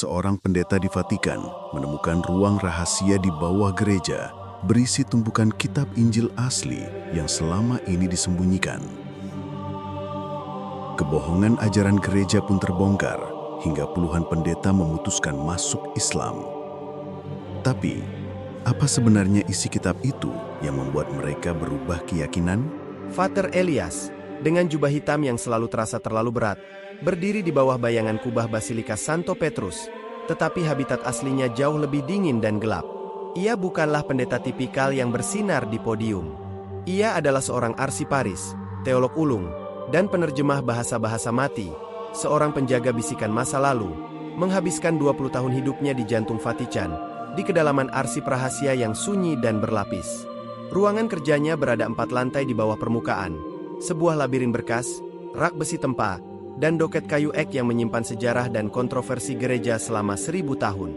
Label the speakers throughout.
Speaker 1: seorang pendeta di Vatikan menemukan ruang rahasia di bawah gereja berisi tumpukan kitab Injil asli yang selama ini disembunyikan. Kebohongan ajaran gereja pun terbongkar hingga puluhan pendeta memutuskan masuk Islam. Tapi, apa sebenarnya isi kitab itu yang membuat mereka berubah keyakinan?
Speaker 2: Pater Elias, dengan jubah hitam yang selalu terasa terlalu berat, berdiri di bawah bayangan kubah Basilika Santo Petrus, tetapi habitat aslinya jauh lebih dingin dan gelap. Ia bukanlah pendeta tipikal yang bersinar di podium. Ia adalah seorang arsiparis, teolog ulung, dan penerjemah bahasa-bahasa mati, seorang penjaga bisikan masa lalu, menghabiskan 20 tahun hidupnya di jantung Vatikan, di kedalaman arsip rahasia yang sunyi dan berlapis. Ruangan kerjanya berada 4 lantai di bawah permukaan, sebuah labirin berkas, rak besi tempa, dan doket kayu ek yang menyimpan sejarah dan kontroversi gereja selama 1000 tahun.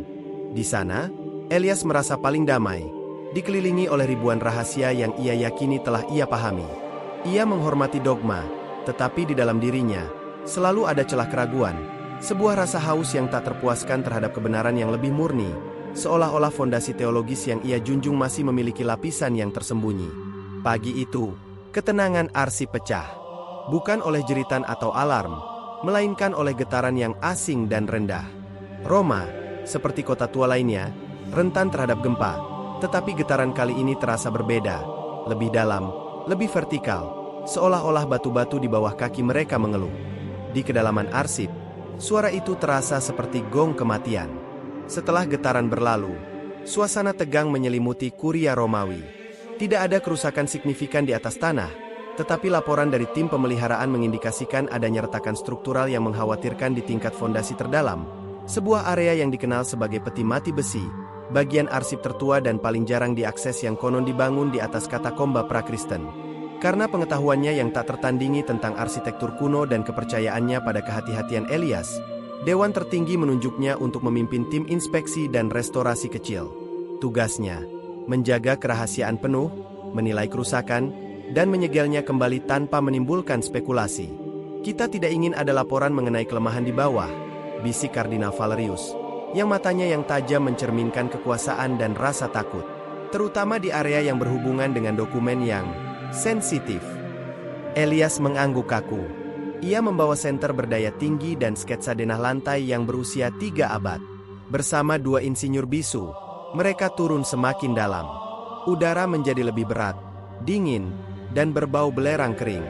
Speaker 2: Di sana, Elias merasa paling damai, dikelilingi oleh ribuan rahasia yang ia yakini telah ia pahami. Ia menghormati dogma, tetapi di dalam dirinya, selalu ada celah keraguan, sebuah rasa haus yang tak terpuaskan terhadap kebenaran yang lebih murni, seolah-olah fondasi teologis yang ia junjung masih memiliki lapisan yang tersembunyi. Pagi itu, ketenangan arsip pecah. Bukan oleh jeritan atau alarm, melainkan oleh getaran yang asing dan rendah. Roma, seperti kota tua lainnya, rentan terhadap gempa, tetapi getaran kali ini terasa berbeda, lebih dalam, lebih vertikal, seolah-olah batu-batu di bawah kaki mereka mengeluh. Di kedalaman arsip, suara itu terasa seperti gong kematian. Setelah getaran berlalu, suasana tegang menyelimuti Kuria Romawi. Tidak ada kerusakan signifikan di atas tanah, tetapi laporan dari tim pemeliharaan mengindikasikan adanya retakan struktural yang mengkhawatirkan di tingkat fondasi terdalam, sebuah area yang dikenal sebagai peti mati besi, bagian arsip tertua dan paling jarang diakses yang konon dibangun di atas katakomba prakristen. Karena pengetahuannya yang tak tertandingi tentang arsitektur kuno dan kepercayaannya pada kehati-hatian Elias, Dewan tertinggi menunjuknya untuk memimpin tim inspeksi dan restorasi kecil. Tugasnya, menjaga kerahasiaan penuh, menilai kerusakan, dan menyegelnya kembali tanpa menimbulkan spekulasi. Kita tidak ingin ada laporan mengenai kelemahan di bawah, bisik Kardinal Valerius, yang matanya yang tajam mencerminkan kekuasaan dan rasa takut, terutama di area yang berhubungan dengan dokumen yang sensitif. Elias mengangguk kaku. Ia membawa senter berdaya tinggi dan sketsa denah lantai yang berusia 3 abad. Bersama 2 insinyur bisu, mereka turun semakin dalam. Udara menjadi lebih berat, dingin, dan berbau belerang kering.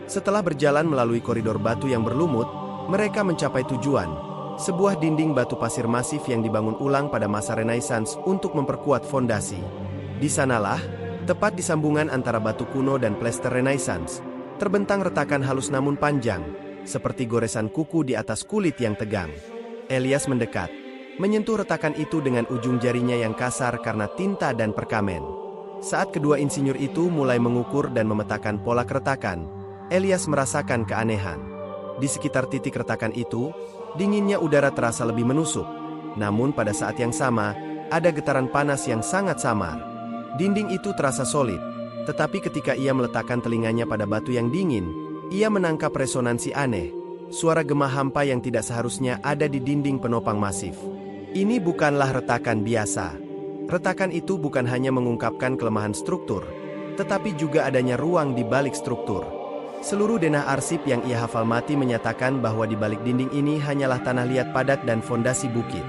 Speaker 2: Setelah berjalan melalui koridor batu yang berlumut, mereka mencapai tujuan, sebuah dinding batu pasir masif yang dibangun ulang pada masa Renaissance untuk memperkuat fondasi. Di sanalah, tepat di sambungan antara batu kuno dan plester Renaissance, terbentang retakan halus namun panjang, seperti goresan kuku di atas kulit yang tegang. Elias mendekat, menyentuh retakan itu dengan ujung jarinya yang kasar karena tinta dan perkamen. Saat kedua insinyur itu mulai mengukur dan memetakan pola keretakan, Elias merasakan keanehan. Di sekitar titik retakan itu, dinginnya udara terasa lebih menusuk. Namun pada saat yang sama, ada getaran panas yang sangat samar. Dinding itu terasa solid, tetapi ketika ia meletakkan telinganya pada batu yang dingin, ia menangkap resonansi aneh, suara gema hampa yang tidak seharusnya ada di dinding penopang masif. Ini bukanlah retakan biasa. Retakan itu bukan hanya mengungkapkan kelemahan struktur, tetapi juga adanya ruang di balik struktur. Seluruh denah arsip yang ia hafal mati menyatakan bahwa di balik dinding ini hanyalah tanah liat padat dan fondasi bukit.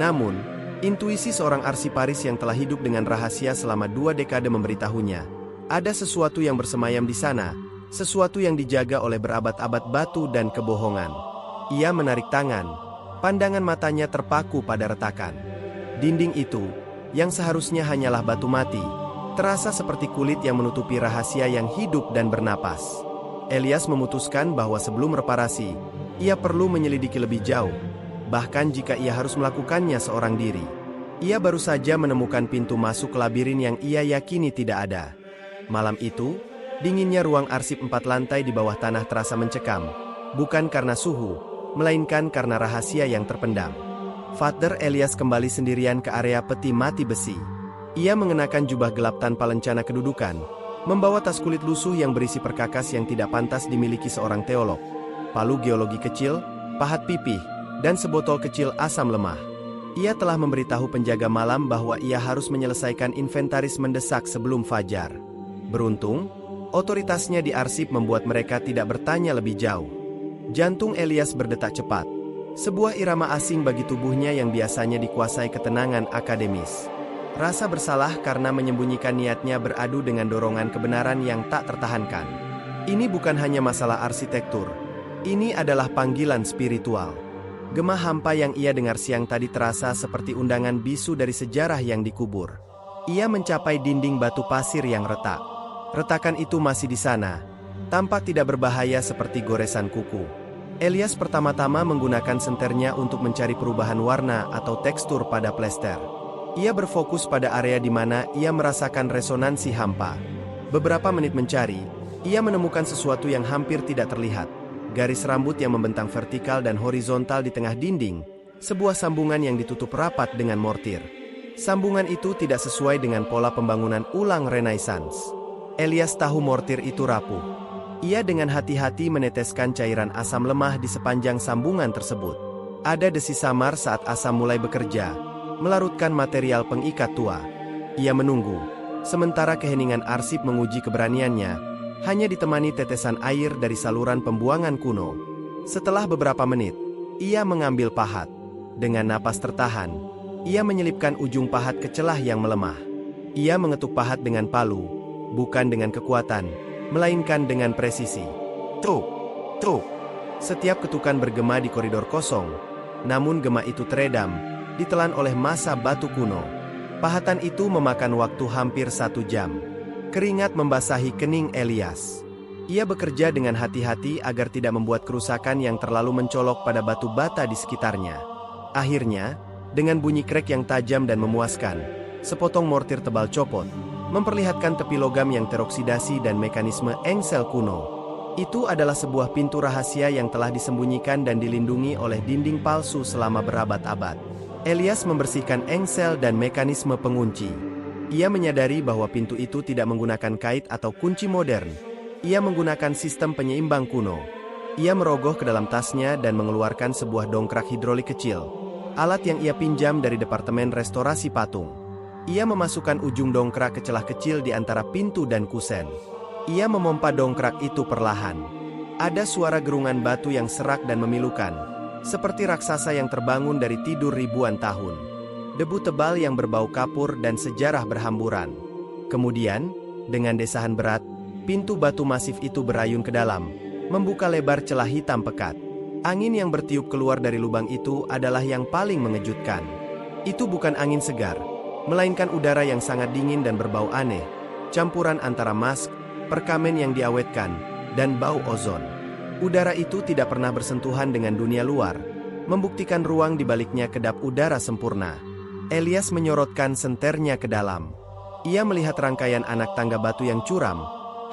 Speaker 2: Namun, intuisi seorang arsiparis yang telah hidup dengan rahasia selama 2 dekade memberitahunya, ada sesuatu yang bersemayam di sana, sesuatu yang dijaga oleh berabad-abad batu dan kebohongan. Ia menarik tangan, pandangan matanya terpaku pada retakan. Dinding itu, yang seharusnya hanyalah batu mati, terasa seperti kulit yang menutupi rahasia yang hidup dan bernapas. Elias memutuskan bahwa sebelum reparasi, ia perlu menyelidiki lebih jauh, bahkan jika ia harus melakukannya seorang diri. Ia baru saja menemukan pintu masuk ke labirin yang ia yakini tidak ada. Malam itu, dinginnya ruang arsip 4 lantai di bawah tanah terasa mencekam, bukan karena suhu, melainkan karena rahasia yang terpendam. Pater Elias kembali sendirian ke area peti mati besi. Ia mengenakan jubah gelap tanpa lencana kedudukan, membawa tas kulit lusuh yang berisi perkakas yang tidak pantas dimiliki seorang teolog, palu geologi kecil, pahat pipih, dan sebotol kecil asam lemah. Ia telah memberitahu penjaga malam bahwa ia harus menyelesaikan inventaris mendesak sebelum fajar. Beruntung, otoritasnya di arsip membuat mereka tidak bertanya lebih jauh. Jantung Elias berdetak cepat. Sebuah irama asing bagi tubuhnya yang biasanya dikuasai ketenangan akademis. Rasa bersalah karena menyembunyikan niatnya beradu dengan dorongan kebenaran yang tak tertahankan. Ini bukan hanya masalah arsitektur. Ini adalah panggilan spiritual. Gema hampa yang ia dengar siang tadi terasa seperti undangan bisu dari sejarah yang dikubur. Ia mencapai dinding batu pasir yang retak. Retakan itu masih di sana, tampak tidak berbahaya seperti goresan kuku. Elias pertama-tama menggunakan senternya untuk mencari perubahan warna atau tekstur pada plester. Ia berfokus pada area di mana ia merasakan resonansi hampa. Beberapa menit mencari, ia menemukan sesuatu yang hampir tidak terlihat. Garis rambut yang membentang vertikal dan horizontal di tengah dinding, sebuah sambungan yang ditutup rapat dengan mortir. Sambungan itu tidak sesuai dengan pola pembangunan ulang Renaissance. Elias tahu mortir itu rapuh. Ia dengan hati-hati meneteskan cairan asam lemah di sepanjang sambungan tersebut. Ada desis samar saat asam mulai bekerja, melarutkan material pengikat tua. Ia menunggu, sementara keheningan arsip menguji keberaniannya, hanya ditemani tetesan air dari saluran pembuangan kuno. Setelah beberapa menit, ia mengambil pahat. Dengan napas tertahan, ia menyelipkan ujung pahat ke celah yang melemah. Ia mengetuk pahat dengan palu, bukan dengan kekuatan, melainkan dengan presisi. Truk, truk. Setiap ketukan bergema di koridor kosong, namun gema itu teredam, ditelan oleh massa batu kuno. Pahatan itu memakan waktu hampir 1 jam. Keringat membasahi kening Elias. Ia bekerja dengan hati-hati agar tidak membuat kerusakan yang terlalu mencolok pada batu bata di sekitarnya. Akhirnya, dengan bunyi krek yang tajam dan memuaskan, sepotong mortir tebal copot, memperlihatkan tepi logam yang teroksidasi dan mekanisme engsel kuno. Itu adalah sebuah pintu rahasia yang telah disembunyikan dan dilindungi oleh dinding palsu selama berabad-abad. Elias membersihkan engsel dan mekanisme pengunci. Ia menyadari bahwa pintu itu tidak menggunakan kait atau kunci modern. Ia menggunakan sistem penyeimbang kuno. Ia merogoh ke dalam tasnya dan mengeluarkan sebuah dongkrak hidrolik kecil, alat yang ia pinjam dari Departemen Restorasi Patung. Ia memasukkan ujung dongkrak ke celah kecil di antara pintu dan kusen. Ia memompa dongkrak itu perlahan. Ada suara gerungan batu yang serak dan memilukan, seperti raksasa yang terbangun dari tidur ribuan tahun. Debu tebal yang berbau kapur dan sejarah berhamburan. Kemudian, dengan desahan berat, pintu batu masif itu berayun ke dalam, membuka lebar celah hitam pekat. Angin yang bertiup keluar dari lubang itu adalah yang paling mengejutkan. Itu bukan angin segar, melainkan udara yang sangat dingin dan berbau aneh, campuran antara mask, perkamen yang diawetkan, dan bau ozon. Udara itu tidak pernah bersentuhan dengan dunia luar, membuktikan ruang di baliknya kedap udara sempurna. Elias menyorotkan senternya ke dalam. Ia melihat rangkaian anak tangga batu yang curam,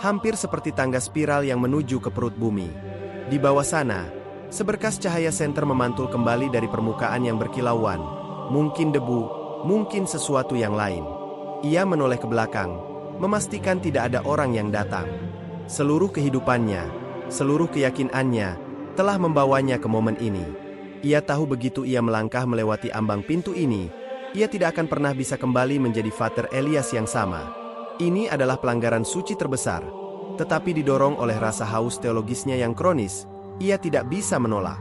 Speaker 2: hampir seperti tangga spiral yang menuju ke perut bumi. Di bawah sana, seberkas cahaya senter memantul kembali dari permukaan yang berkilauan. Mungkin debu, mungkin sesuatu yang lain. Ia menoleh ke belakang, memastikan tidak ada orang yang datang. Seluruh kehidupannya, seluruh keyakinannya, telah membawanya ke momen ini. Ia tahu begitu ia melangkah melewati ambang pintu ini, ia tidak akan pernah bisa kembali menjadi Vater Elias yang sama. Ini adalah pelanggaran suci terbesar, tetapi didorong oleh rasa haus teologisnya yang kronis, ia tidak bisa menolak.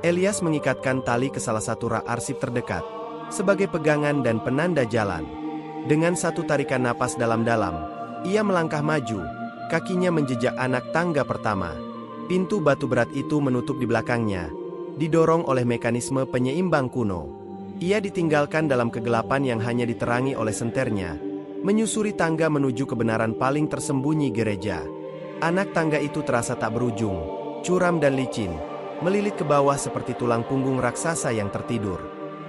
Speaker 2: Elias mengikatkan tali ke salah satu rak arsip terdekat, sebagai pegangan dan penanda jalan. Dengan satu tarikan napas dalam-dalam, ia melangkah maju, kakinya menjejak anak tangga pertama. Pintu batu berat itu menutup di belakangnya, didorong oleh mekanisme penyeimbang kuno. Ia ditinggalkan dalam kegelapan yang hanya diterangi oleh senternya, menyusuri tangga menuju kebenaran paling tersembunyi gereja. Anak tangga itu terasa tak berujung, curam dan licin, melilit ke bawah seperti tulang punggung raksasa yang tertidur.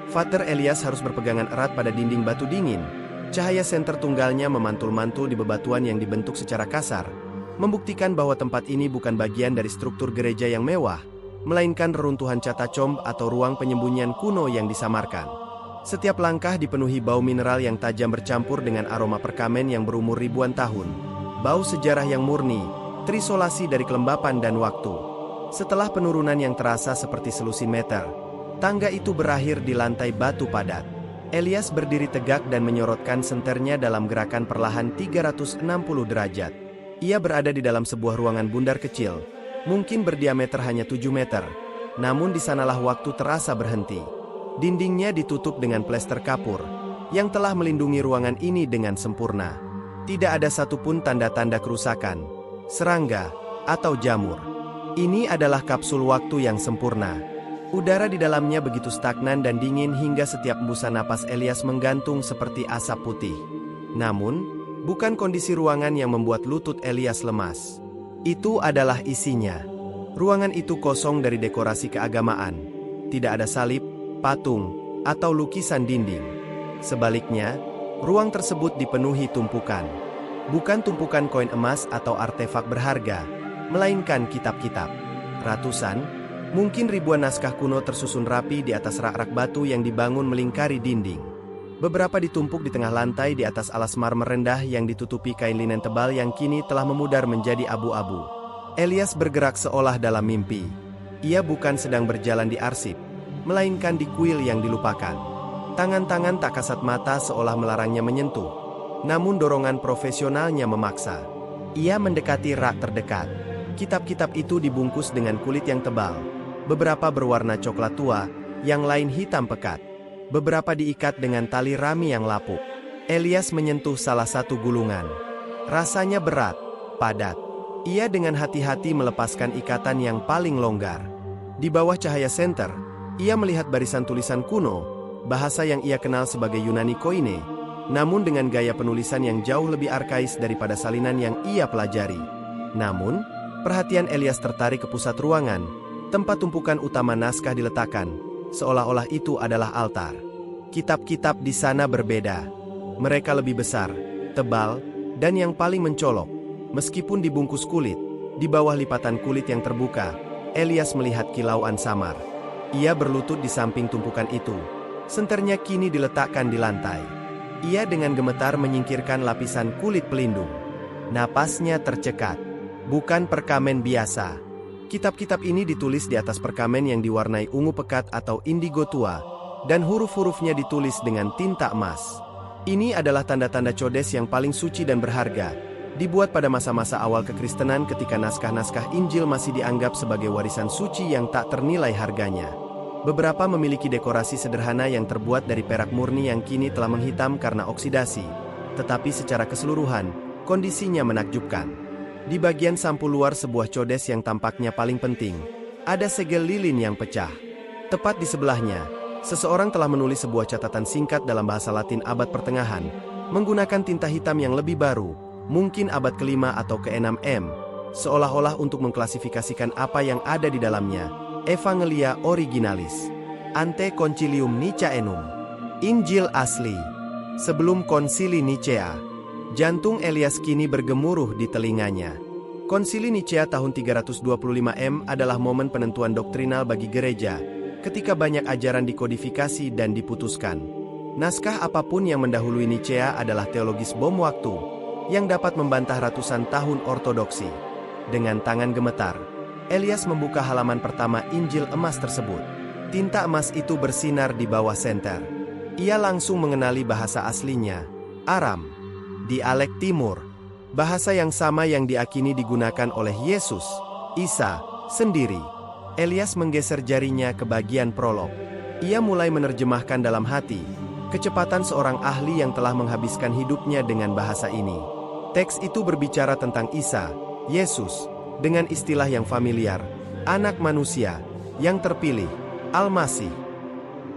Speaker 2: Vater Elias harus berpegangan erat pada dinding batu dingin. Cahaya senter tunggalnya memantul-mantul di bebatuan yang dibentuk secara kasar, membuktikan bahwa tempat ini bukan bagian dari struktur gereja yang mewah, melainkan reruntuhan catacomb atau ruang penyembunyian kuno yang disamarkan. Setiap langkah dipenuhi bau mineral yang tajam bercampur dengan aroma perkamen yang berumur ribuan tahun. Bau sejarah yang murni, terisolasi dari kelembapan dan waktu. Setelah penurunan yang terasa seperti selusin meter, Tangga itu berakhir di lantai batu padat. Elias berdiri tegak dan menyorotkan senternya dalam gerakan perlahan 360 derajat. Ia berada di dalam sebuah ruangan bundar kecil, mungkin berdiameter hanya 7 meter. Namun di sanalah waktu terasa berhenti. Dindingnya ditutup dengan plester kapur, yang telah melindungi ruangan ini dengan sempurna. Tidak ada satupun tanda-tanda kerusakan, serangga, atau jamur. Ini adalah kapsul waktu yang sempurna. Udara di dalamnya begitu stagnan dan dingin hingga setiap hembusan napas Elias menggantung seperti asap putih. Namun, bukan kondisi ruangan yang membuat lutut Elias lemas. Itu adalah isinya. Ruangan itu kosong dari dekorasi keagamaan. Tidak ada salib, patung, atau lukisan dinding. Sebaliknya, ruang tersebut dipenuhi tumpukan. Bukan tumpukan koin emas atau artefak berharga, melainkan kitab-kitab. Ratusan, mungkin ribuan naskah kuno tersusun rapi di atas rak-rak batu yang dibangun melingkari dinding. Beberapa ditumpuk di tengah lantai di atas alas marmer rendah yang ditutupi kain linen tebal yang kini telah memudar menjadi abu-abu. Elias bergerak seolah dalam mimpi. Ia bukan sedang berjalan di arsip, melainkan di kuil yang dilupakan. Tangan-tangan tak kasat mata seolah melarangnya menyentuh. Namun dorongan profesionalnya memaksa. Ia mendekati rak terdekat. Kitab-kitab itu dibungkus dengan kulit yang tebal. Beberapa berwarna coklat tua, yang lain hitam pekat. Beberapa diikat dengan tali rami yang lapuk. Elias menyentuh salah satu gulungan. Rasanya berat, padat. Ia dengan hati-hati melepaskan ikatan yang paling longgar. Di bawah cahaya senter, ia melihat barisan tulisan kuno, bahasa yang ia kenal sebagai Yunani Koine, namun dengan gaya penulisan yang jauh lebih arkais daripada salinan yang ia pelajari. Namun, perhatian Elias tertarik ke pusat ruangan, tempat tumpukan utama naskah diletakkan, seolah-olah itu adalah altar. Kitab-kitab di sana berbeda. Mereka lebih besar, tebal, dan yang paling mencolok. Meskipun dibungkus kulit, di bawah lipatan kulit yang terbuka, Elias melihat kilauan samar. Ia berlutut di samping tumpukan itu. Senternya kini diletakkan di lantai. Ia dengan gemetar menyingkirkan lapisan kulit pelindung. Napasnya tercekat. Bukan perkamen biasa. Kitab-kitab ini ditulis di atas perkamen yang diwarnai ungu pekat atau indigo tua, dan huruf-hurufnya ditulis dengan tinta emas. Ini adalah tanda-tanda codes yang paling suci dan berharga, dibuat pada masa-masa awal kekristenan ketika naskah-naskah Injil masih dianggap sebagai warisan suci yang tak ternilai harganya. Beberapa memiliki dekorasi sederhana yang terbuat dari perak murni yang kini telah menghitam karena oksidasi, tetapi secara keseluruhan, kondisinya menakjubkan. Di bagian sampul luar sebuah codes yang tampaknya paling penting, ada segel lilin yang pecah. Tepat di sebelahnya, seseorang telah menulis sebuah catatan singkat dalam bahasa Latin abad pertengahan, menggunakan tinta hitam yang lebih baru, mungkin abad ke-5 atau ke-6 M, seolah-olah untuk mengklasifikasikan apa yang ada di dalamnya. Evangelia Originalis, Ante Concilium Nicaenum, Injil asli, sebelum Konsili Nicea. Jantung Elias kini bergemuruh di telinganya. Konsili Nicea tahun 325 M adalah momen penentuan doktrinal bagi gereja, ketika banyak ajaran dikodifikasi dan diputuskan. Naskah apapun yang mendahului Nicea adalah teologis bom waktu, yang dapat membantah ratusan tahun ortodoksi. Dengan tangan gemetar, Elias membuka halaman pertama Injil emas tersebut. Tinta emas itu bersinar di bawah senter. Ia langsung mengenali bahasa aslinya, Aram. Dialek Timur, bahasa yang sama yang diakini digunakan oleh Yesus, Isa, sendiri. Elias menggeser jarinya ke bagian prolog. Ia mulai menerjemahkan dalam hati, kecepatan seorang ahli yang telah menghabiskan hidupnya dengan bahasa ini. Teks itu berbicara tentang Isa, Yesus, dengan istilah yang familiar, anak manusia, yang terpilih, Al-Masih.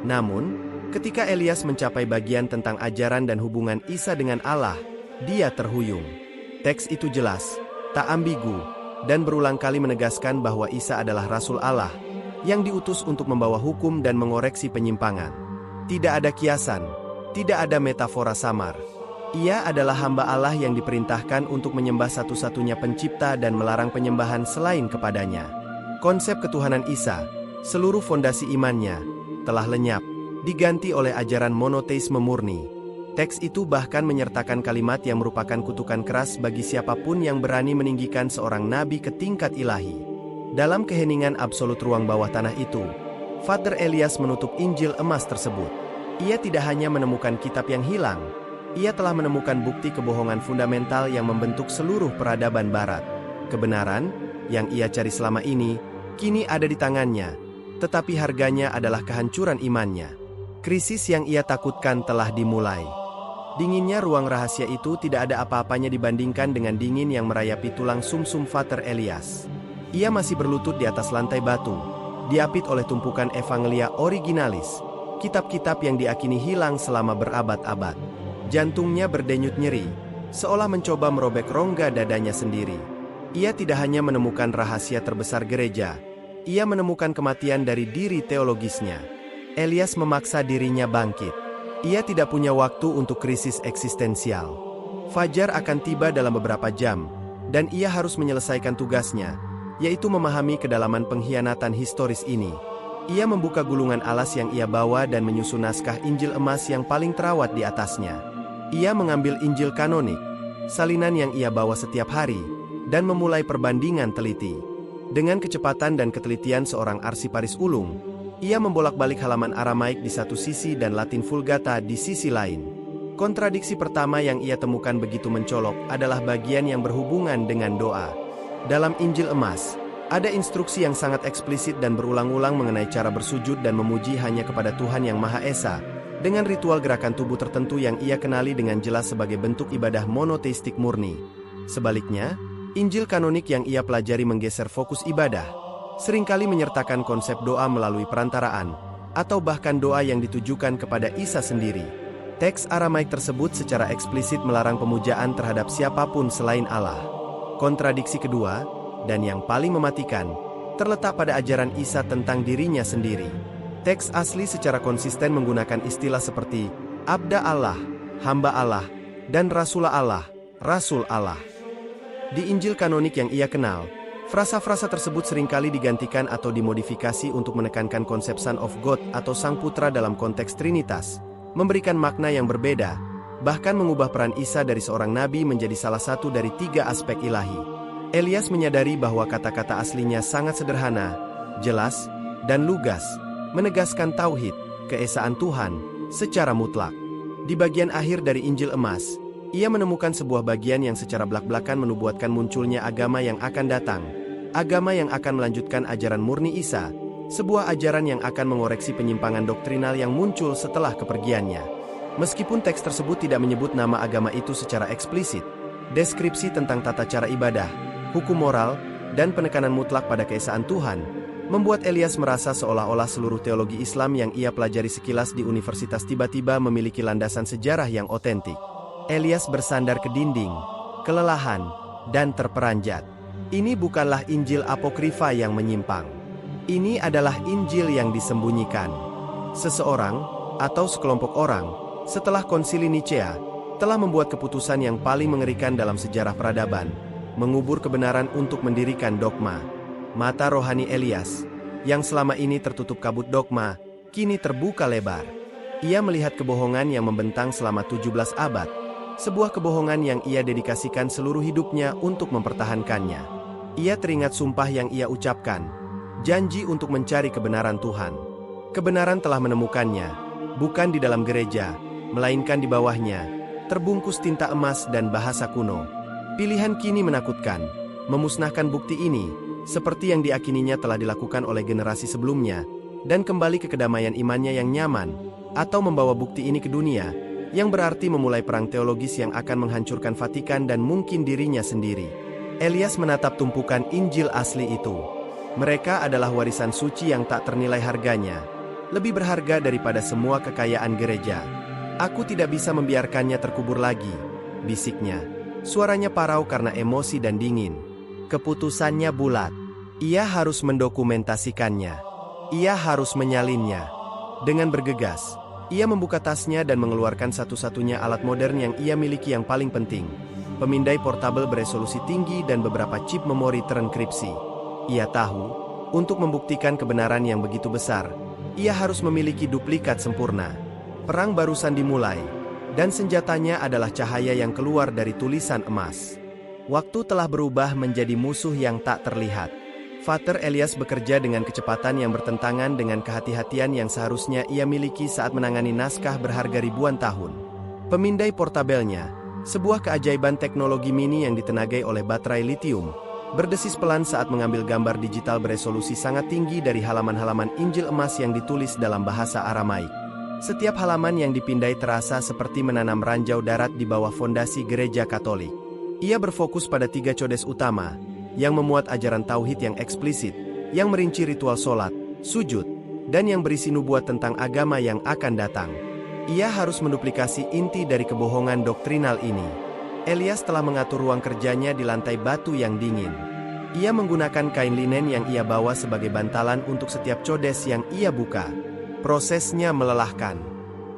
Speaker 2: Namun, ketika Elias mencapai bagian tentang ajaran dan hubungan Isa dengan Allah, dia terhuyung. Teks itu jelas, tak ambigu, dan berulang kali menegaskan bahwa Isa adalah Rasul Allah, yang diutus untuk membawa hukum dan mengoreksi penyimpangan. Tidak ada kiasan, tidak ada metafora samar. Ia adalah hamba Allah yang diperintahkan untuk menyembah satu-satunya pencipta dan melarang penyembahan selain kepadanya. Konsep ketuhanan Isa, seluruh fondasi imannya, telah lenyap, diganti oleh ajaran monoteisme murni. Teks itu bahkan menyertakan kalimat yang merupakan kutukan keras bagi siapapun yang berani meninggikan seorang nabi ke tingkat ilahi. Dalam keheningan absolut ruang bawah tanah itu, Father Elias menutup Injil emas tersebut. Ia tidak hanya menemukan kitab yang hilang, ia telah menemukan bukti kebohongan fundamental yang membentuk seluruh peradaban Barat. Kebenaran yang ia cari selama ini kini ada di tangannya, tetapi harganya adalah kehancuran imannya. Krisis yang ia takutkan telah dimulai. Dinginnya ruang rahasia itu tidak ada apa-apanya dibandingkan dengan dingin yang merayapi tulang sumsum Father Elias. Ia masih berlutut di atas lantai batu, diapit oleh tumpukan Evangelia Originalis, kitab-kitab yang diakini hilang selama berabad-abad. Jantungnya berdenyut nyeri, seolah mencoba merobek rongga dadanya sendiri. Ia tidak hanya menemukan rahasia terbesar gereja, ia menemukan kematian dari diri teologisnya. Elias memaksa dirinya bangkit. Ia tidak punya waktu untuk krisis eksistensial. Fajar akan tiba dalam beberapa jam, dan ia harus menyelesaikan tugasnya, yaitu memahami kedalaman pengkhianatan historis ini. Ia membuka gulungan alas yang ia bawa dan menyusun naskah Injil emas yang paling terawat di atasnya. Ia mengambil Injil kanonik, salinan yang ia bawa setiap hari, dan memulai perbandingan teliti. Dengan kecepatan dan ketelitian seorang arsiparis ulung, ia membolak-balik halaman Aramaik di satu sisi dan Latin Vulgata di sisi lain. Kontradiksi pertama yang ia temukan begitu mencolok adalah bagian yang berhubungan dengan doa. Dalam Injil emas, ada instruksi yang sangat eksplisit dan berulang-ulang mengenai cara bersujud dan memuji hanya kepada Tuhan Yang Maha Esa, dengan ritual gerakan tubuh tertentu yang ia kenali dengan jelas sebagai bentuk ibadah monoteistik murni. Sebaliknya, Injil kanonik yang ia pelajari menggeser fokus ibadah, seringkali menyertakan konsep doa melalui perantaraan, atau bahkan doa yang ditujukan kepada Isa sendiri. Teks Aramaik tersebut secara eksplisit melarang pemujaan terhadap siapapun selain Allah. Kontradiksi kedua, dan yang paling mematikan, terletak pada ajaran Isa tentang dirinya sendiri. Teks asli secara konsisten menggunakan istilah seperti Abda Allah, Hamba Allah, dan Rasulah Allah, Rasul Allah. Di Injil kanonik yang ia kenal, frasa-frasa tersebut seringkali digantikan atau dimodifikasi untuk menekankan konsep Son of God atau Sang Putra dalam konteks Trinitas, memberikan makna yang berbeda, bahkan mengubah peran Isa dari seorang nabi menjadi salah satu dari 3 aspek ilahi. Elias menyadari bahwa kata-kata aslinya sangat sederhana, jelas, dan lugas, menegaskan tauhid, keesaan Tuhan, secara mutlak. Di bagian akhir dari Injil emas, ia menemukan sebuah bagian yang secara belak-belakan menubuatkan munculnya agama yang akan datang, agama yang akan melanjutkan ajaran murni Isa, sebuah ajaran yang akan mengoreksi penyimpangan doktrinal yang muncul setelah kepergiannya. Meskipun teks tersebut tidak menyebut nama agama itu secara eksplisit, deskripsi tentang tata cara ibadah, hukum moral, dan penekanan mutlak pada keesaan Tuhan, membuat Elias merasa seolah-olah seluruh teologi Islam yang ia pelajari sekilas di universitas tiba-tiba memiliki landasan sejarah yang otentik. Elias bersandar ke dinding, kelelahan, dan terperanjat. Ini bukanlah Injil apokrifa yang menyimpang. Ini adalah Injil yang disembunyikan. Seseorang, atau sekelompok orang, setelah konsili Nicea, telah membuat keputusan yang paling mengerikan dalam sejarah peradaban, mengubur kebenaran untuk mendirikan dogma. Mata rohani Elias, yang selama ini tertutup kabut dogma, kini terbuka lebar. Ia melihat kebohongan yang membentang selama 17 abad, sebuah kebohongan yang ia dedikasikan seluruh hidupnya untuk mempertahankannya. Ia teringat sumpah yang ia ucapkan, janji untuk mencari kebenaran Tuhan. Kebenaran telah menemukannya, bukan di dalam gereja, melainkan di bawahnya, terbungkus tinta emas dan bahasa kuno. Pilihan kini menakutkan, memusnahkan bukti ini, seperti yang diakininya telah dilakukan oleh generasi sebelumnya, dan kembali ke kedamaian imannya yang nyaman, atau membawa bukti ini ke dunia, yang berarti memulai perang teologis yang akan menghancurkan Vatikan dan mungkin dirinya sendiri. Elias menatap tumpukan Injil asli itu. Mereka adalah warisan suci yang tak ternilai harganya, lebih berharga daripada semua kekayaan gereja. Aku tidak bisa membiarkannya terkubur lagi, bisiknya. Suaranya parau karena emosi dan dingin. Keputusannya bulat. Ia harus mendokumentasikannya. Ia harus menyalinnya. Dengan bergegas, ia membuka tasnya dan mengeluarkan satu-satunya alat modern yang ia miliki yang paling penting, pemindai portabel beresolusi tinggi dan beberapa chip memori terenkripsi. Ia tahu, untuk membuktikan kebenaran yang begitu besar, ia harus memiliki duplikat sempurna. Perang barusan dimulai, dan senjatanya adalah cahaya yang keluar dari tulisan emas. Waktu telah berubah menjadi musuh yang tak terlihat. Father Elias bekerja dengan kecepatan yang bertentangan dengan kehati-hatian yang seharusnya ia miliki saat menangani naskah berharga ribuan tahun. Pemindai portabelnya, sebuah keajaiban teknologi mini yang ditenagai oleh baterai litium, berdesis pelan saat mengambil gambar digital beresolusi sangat tinggi dari halaman-halaman Injil emas yang ditulis dalam bahasa Aramaik. Setiap halaman yang dipindai terasa seperti menanam ranjau darat di bawah fondasi gereja Katolik. Ia berfokus pada 3 codes utama, yang memuat ajaran tauhid yang eksplisit, yang merinci ritual sholat, sujud, dan yang berisi nubuat tentang agama yang akan datang. Ia harus menduplikasi inti dari kebohongan doktrinal ini. Elias telah mengatur ruang kerjanya di lantai batu yang dingin. Ia menggunakan kain linen yang ia bawa sebagai bantalan untuk setiap codes yang ia buka. Prosesnya melelahkan.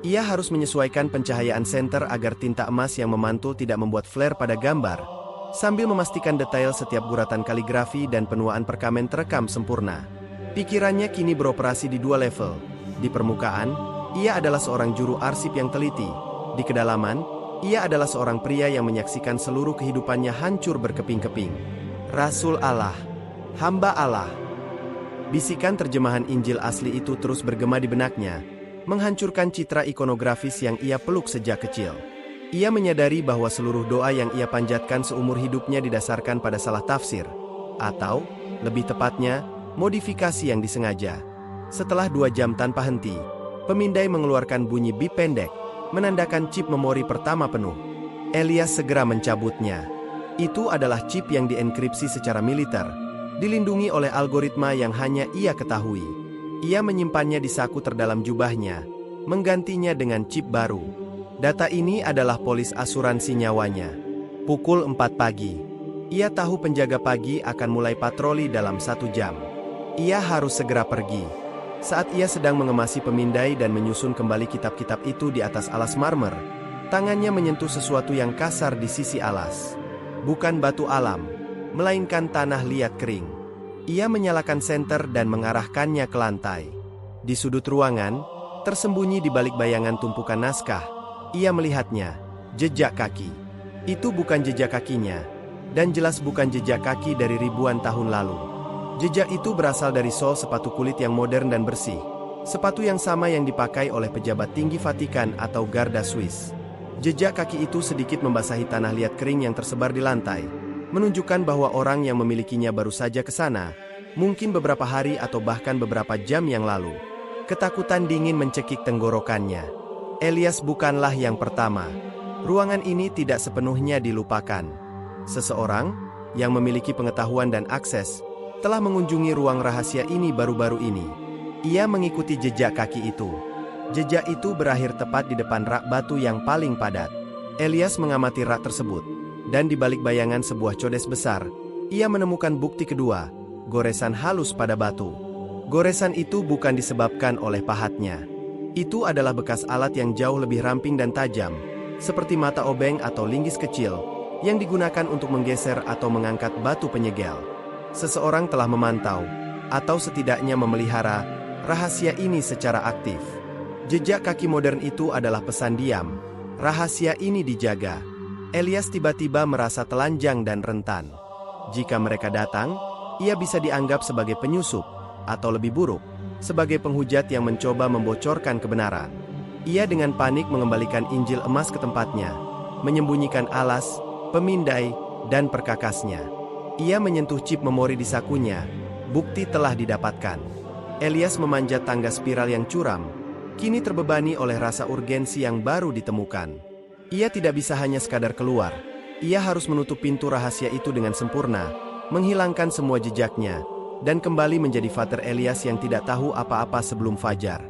Speaker 2: Ia harus menyesuaikan pencahayaan senter agar tinta emas yang memantul tidak membuat flare pada gambar, sambil memastikan detail setiap guratan kaligrafi dan penuaan perkamen terekam sempurna. Pikirannya kini beroperasi di 2 level. Di permukaan, ia adalah seorang juru arsip yang teliti. Di kedalaman, ia adalah seorang pria yang menyaksikan seluruh kehidupannya hancur berkeping-keping. Rasul Allah, hamba Allah. Bisikan terjemahan Injil asli itu terus bergema di benaknya, menghancurkan citra ikonografis yang ia peluk sejak kecil. Ia menyadari bahwa seluruh doa yang ia panjatkan seumur hidupnya didasarkan pada salah tafsir, atau, lebih tepatnya, modifikasi yang disengaja. Setelah 2 jam tanpa henti, pemindai mengeluarkan bunyi bip pendek, menandakan chip memori pertama penuh. Elias segera mencabutnya. Itu adalah chip yang dienkripsi secara militer, dilindungi oleh algoritma yang hanya ia ketahui. Ia menyimpannya di saku terdalam jubahnya, menggantinya dengan chip baru. Data ini adalah polis asuransi nyawanya. Pukul 4 pagi. Ia tahu penjaga pagi akan mulai patroli dalam 1 jam. Ia harus segera pergi. Saat ia sedang mengemasi pemindai dan menyusun kembali kitab-kitab itu di atas alas marmer, tangannya menyentuh sesuatu yang kasar di sisi alas. Bukan batu alam, melainkan tanah liat kering. Ia menyalakan senter dan mengarahkannya ke lantai. Di sudut ruangan, tersembunyi di balik bayangan tumpukan naskah, ia melihatnya, jejak kaki. Itu bukan jejak kakinya, dan jelas bukan jejak kaki dari ribuan tahun lalu. Jejak itu berasal dari sol sepatu kulit yang modern dan bersih, sepatu yang sama yang dipakai oleh pejabat tinggi Vatikan atau Garda Swiss. Jejak kaki itu sedikit membasahi tanah liat kering yang tersebar di lantai, menunjukkan bahwa orang yang memilikinya baru saja ke sana, mungkin beberapa hari atau bahkan beberapa jam yang lalu. Ketakutan dingin mencekik tenggorokannya. Elias bukanlah yang pertama. Ruangan ini tidak sepenuhnya dilupakan. Seseorang yang memiliki pengetahuan dan akses telah mengunjungi ruang rahasia ini baru-baru ini. Ia mengikuti jejak kaki itu. Jejak itu berakhir tepat di depan rak batu yang paling padat. Elias mengamati rak tersebut, dan di balik bayangan sebuah codes besar, ia menemukan bukti kedua, goresan halus pada batu. Goresan itu bukan disebabkan oleh pahatnya. Itu adalah bekas alat yang jauh lebih ramping dan tajam, seperti mata obeng atau linggis kecil, yang digunakan untuk menggeser atau mengangkat batu penyegel. Seseorang telah memantau, atau setidaknya memelihara, rahasia ini secara aktif. Jejak kaki modern itu adalah pesan diam. Rahasia ini dijaga. Elias tiba-tiba merasa telanjang dan rentan. Jika mereka datang, ia bisa dianggap sebagai penyusup, atau lebih buruk, sebagai penghujat yang mencoba membocorkan kebenaran. Ia dengan panik mengembalikan Injil emas ke tempatnya, menyembunyikan alas, pemindai, dan perkakasnya. Ia menyentuh chip memori di sakunya. Bukti telah didapatkan. Elias memanjat tangga spiral yang curam, kini terbebani oleh rasa urgensi yang baru ditemukan. Ia tidak bisa hanya sekadar keluar. Ia harus menutup pintu rahasia itu dengan sempurna, menghilangkan semua jejaknya, dan kembali menjadi Father Elias yang tidak tahu apa-apa sebelum fajar.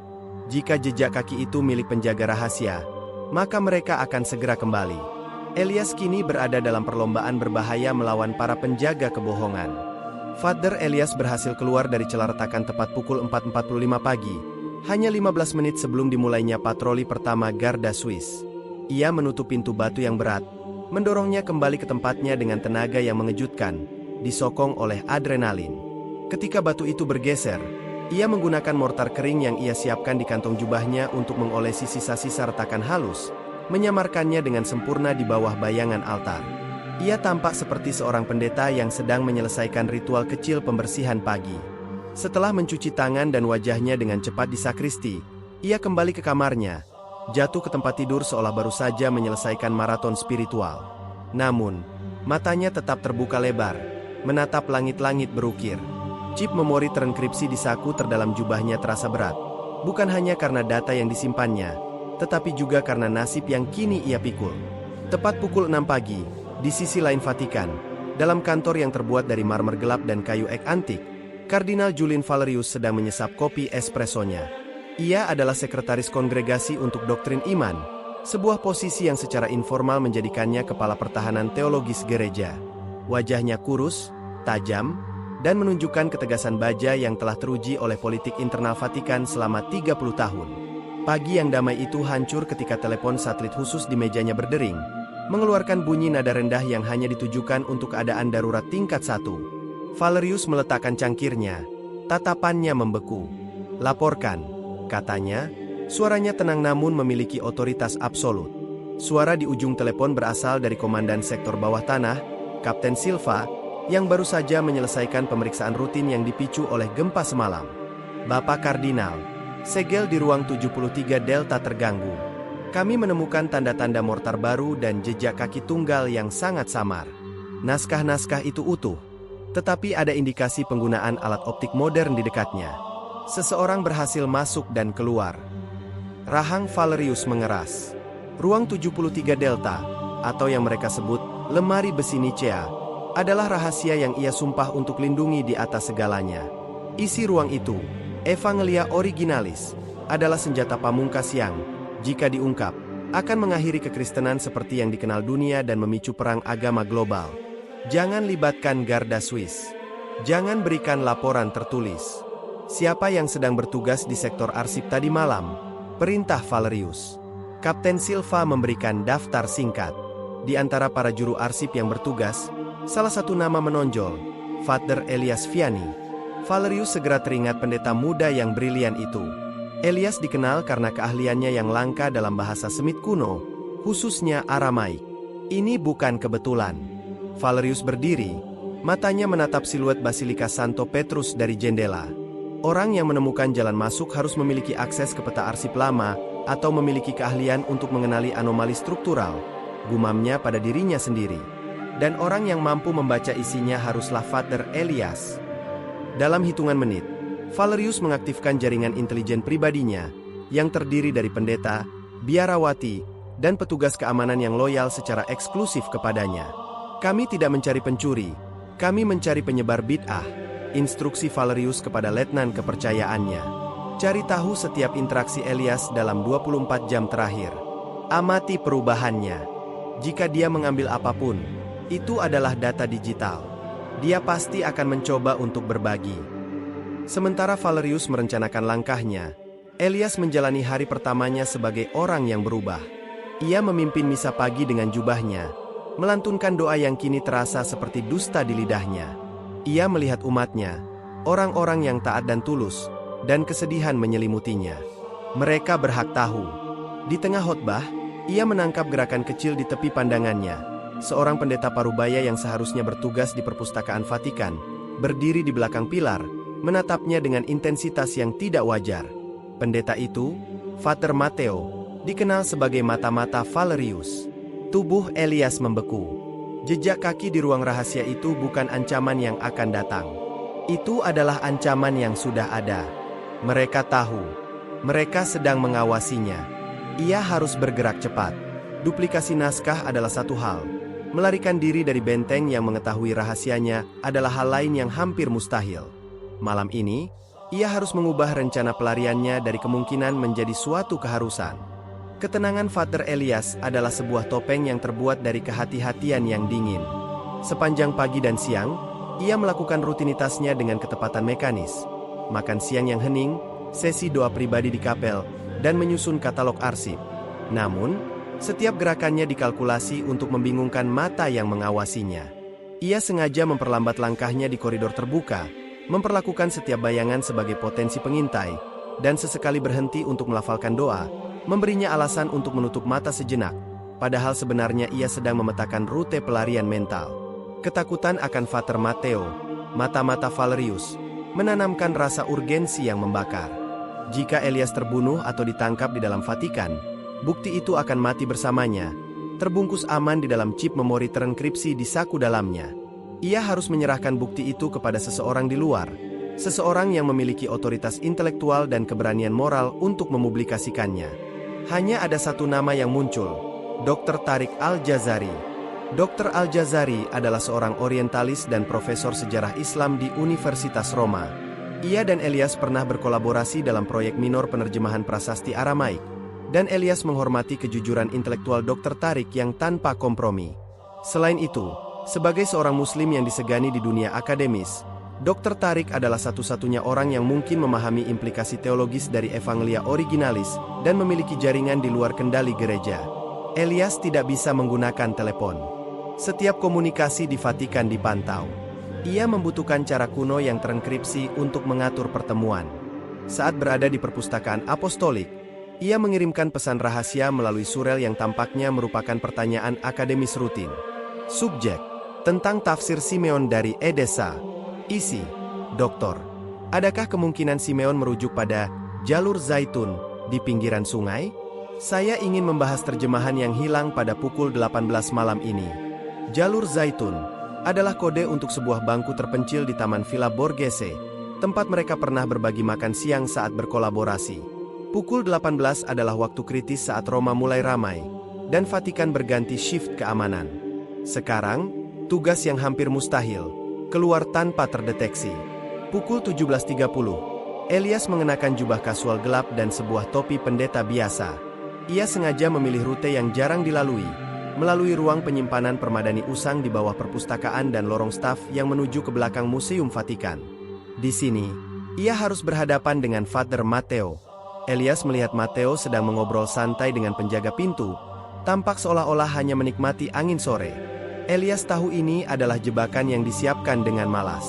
Speaker 2: Jika jejak kaki itu milik penjaga rahasia, maka mereka akan segera kembali. Elias kini berada dalam perlombaan berbahaya melawan para penjaga kebohongan. Father Elias berhasil keluar dari celah retakan tepat pukul 4.45 pagi, hanya 15 menit sebelum dimulainya patroli pertama Garda Swiss. Ia menutup pintu batu yang berat, mendorongnya kembali ke tempatnya dengan tenaga yang mengejutkan, disokong oleh adrenalin. Ketika batu itu bergeser, ia menggunakan mortar kering yang ia siapkan di kantong jubahnya untuk mengolesi sisa-sisa retakan halus, menyamarkannya dengan sempurna di bawah bayangan altar. Ia tampak seperti seorang pendeta yang sedang menyelesaikan ritual kecil pembersihan pagi. Setelah mencuci tangan dan wajahnya dengan cepat di sakristi, ia kembali ke kamarnya, jatuh ke tempat tidur seolah baru saja menyelesaikan maraton spiritual. Namun, matanya tetap terbuka lebar, menatap langit-langit berukir. Chip memori terenkripsi di saku terdalam jubahnya terasa berat, bukan hanya karena data yang disimpannya, tetapi juga karena nasib yang kini ia pikul. Tepat pukul 6 pagi, di sisi lain Vatikan, dalam kantor yang terbuat dari marmer gelap dan kayu ek antik, Kardinal Julian Valerius sedang menyesap kopi espressonya. Ia adalah sekretaris kongregasi untuk doktrin iman, sebuah posisi yang secara informal menjadikannya kepala pertahanan teologis gereja. Wajahnya kurus, tajam, dan menunjukkan ketegasan baja yang telah teruji oleh politik internal Vatikan selama 30 tahun. Pagi yang damai itu hancur ketika telepon satelit khusus di mejanya berdering, mengeluarkan bunyi nada rendah yang hanya ditujukan untuk keadaan darurat tingkat 1. Valerius meletakkan cangkirnya, tatapannya membeku. "Laporkan," katanya, suaranya tenang namun memiliki otoritas absolut. Suara di ujung telepon berasal dari Komandan Sektor Bawah Tanah, Kapten Silva, yang baru saja menyelesaikan pemeriksaan rutin yang dipicu oleh gempa semalam. "Bapak Kardinal, segel di ruang 73 Delta terganggu. Kami menemukan tanda-tanda mortar baru dan jejak kaki tunggal yang sangat samar. Naskah-naskah itu utuh, tetapi ada indikasi penggunaan alat optik modern di dekatnya. Seseorang berhasil masuk dan keluar." Rahang Valerius mengeras. Ruang 73 Delta, atau yang mereka sebut lemari besi Nicea, adalah rahasia yang ia sumpah untuk lindungi di atas segalanya. Isi ruang itu, Evangelia Originalis, adalah senjata pamungkas yang, jika diungkap, akan mengakhiri kekristenan seperti yang dikenal dunia dan memicu perang agama global. Jangan libatkan Garda Swiss. Jangan berikan laporan tertulis. Siapa yang sedang bertugas di sektor arsip tadi malam? Perintah Valerius. Kapten Silva memberikan daftar singkat. Di antara para juru arsip yang bertugas, salah satu nama menonjol, Father Elias Vianney. Valerius segera teringat pendeta muda yang brilian itu. Elias dikenal karena keahliannya yang langka dalam bahasa Semit kuno, khususnya Aramaik. Ini bukan kebetulan. Valerius berdiri, matanya menatap siluet Basilika Santo Petrus dari jendela. Orang yang menemukan jalan masuk harus memiliki akses ke peta arsip lama atau memiliki keahlian untuk mengenali anomali struktural, gumamnya pada dirinya sendiri. Dan orang yang mampu membaca isinya haruslah Father Elias. Dalam hitungan menit, Valerius mengaktifkan jaringan intelijen pribadinya, yang terdiri dari pendeta, biarawati, dan petugas keamanan yang loyal secara eksklusif kepadanya. "Kami tidak mencari pencuri, kami mencari penyebar bid'ah," instruksi Valerius kepada letnan kepercayaannya. "Cari tahu setiap interaksi Elias dalam 24 jam terakhir. Amati perubahannya. Jika dia mengambil apapun, itu adalah data digital. Dia pasti akan mencoba untuk berbagi." Sementara Valerius merencanakan langkahnya, Elias menjalani hari pertamanya sebagai orang yang berubah. Ia memimpin misa pagi dengan jubahnya, melantunkan doa yang kini terasa seperti dusta di lidahnya. Ia melihat umatnya, orang-orang yang taat dan tulus, dan kesedihan menyelimutinya. Mereka berhak tahu. Di tengah khotbah, ia menangkap gerakan kecil di tepi pandangannya. Seorang pendeta parubaya yang seharusnya bertugas di perpustakaan Vatikan, berdiri di belakang pilar, menatapnya dengan intensitas yang tidak wajar. Pendeta itu, Frater Matteo, dikenal sebagai mata-mata Valerius. Tubuh Elias membeku. Jejak kaki di ruang rahasia itu bukan ancaman yang akan datang. Itu adalah ancaman yang sudah ada. Mereka tahu. Mereka sedang mengawasinya. Ia harus bergerak cepat. Duplikasi naskah adalah satu hal. Melarikan diri dari benteng yang mengetahui rahasianya adalah hal lain yang hampir mustahil. Malam ini, ia harus mengubah rencana pelariannya dari kemungkinan menjadi suatu keharusan. Ketenangan Frater Elias adalah sebuah topeng yang terbuat dari kehati-hatian yang dingin. Sepanjang pagi dan siang, ia melakukan rutinitasnya dengan ketepatan mekanis. Makan siang yang hening, sesi doa pribadi di kapel, dan menyusun katalog arsip. Namun, setiap gerakannya dikalkulasi untuk membingungkan mata yang mengawasinya. Ia sengaja memperlambat langkahnya di koridor terbuka, memperlakukan setiap bayangan sebagai potensi pengintai, dan sesekali berhenti untuk melafalkan doa, memberinya alasan untuk menutup mata sejenak. padahal sebenarnya ia sedang memetakan rute pelarian mental. Ketakutan akan Vater Matteo, mata-mata Valerius, menanamkan rasa urgensi yang membakar. Jika Elias terbunuh atau ditangkap di dalam Vatikan, bukti itu akan mati bersamanya, terbungkus aman di dalam chip memori terenkripsi di saku dalamnya. Ia harus menyerahkan bukti itu kepada seseorang di luar, seseorang yang memiliki otoritas intelektual dan keberanian moral untuk memublikasikannya. Hanya ada satu nama yang muncul, Dr. Tariq Al-Jazari. Dr. Al-Jazari adalah seorang orientalis dan profesor sejarah Islam di Universitas Roma. Ia dan Elias pernah berkolaborasi dalam proyek minor penerjemahan prasasti Aramaik, dan Elias menghormati kejujuran intelektual Dr. Tariq yang tanpa kompromi. Selain itu, sebagai seorang muslim yang disegani di dunia akademis, Dr. Tariq adalah satu-satunya orang yang mungkin memahami implikasi teologis dari Evangelia Originalis dan memiliki jaringan di luar kendali gereja. Elias tidak bisa menggunakan telepon. Setiap komunikasi di Vatikan dipantau. Ia membutuhkan cara kuno yang terenkripsi untuk mengatur pertemuan. Saat berada di perpustakaan apostolik, ia mengirimkan pesan rahasia melalui surel yang tampaknya merupakan pertanyaan akademis rutin. Subjek: tentang tafsir Simeon dari Edessa. Isi: Doktor, adakah kemungkinan Simeon merujuk pada jalur zaitun di pinggiran sungai? Saya ingin membahas terjemahan yang hilang pada pukul 18 malam ini. Jalur zaitun adalah kode untuk sebuah bangku terpencil di Taman Villa Borghese, tempat mereka pernah berbagi makan siang saat berkolaborasi. Pukul 18 adalah waktu kritis saat Roma mulai ramai, dan Vatikan berganti shift keamanan. Sekarang, tugas yang hampir mustahil, keluar tanpa terdeteksi. Pukul 17.30, Elias mengenakan jubah kasual gelap dan sebuah topi pendeta biasa. Ia sengaja memilih rute yang jarang dilalui, melalui ruang penyimpanan permadani usang di bawah perpustakaan dan lorong staf yang menuju ke belakang Museum Vatikan. Di sini, ia harus berhadapan dengan Vater Matteo. Elias melihat Matteo sedang mengobrol santai dengan penjaga pintu, tampak seolah-olah hanya menikmati angin sore. Elias tahu ini adalah jebakan yang disiapkan dengan malas.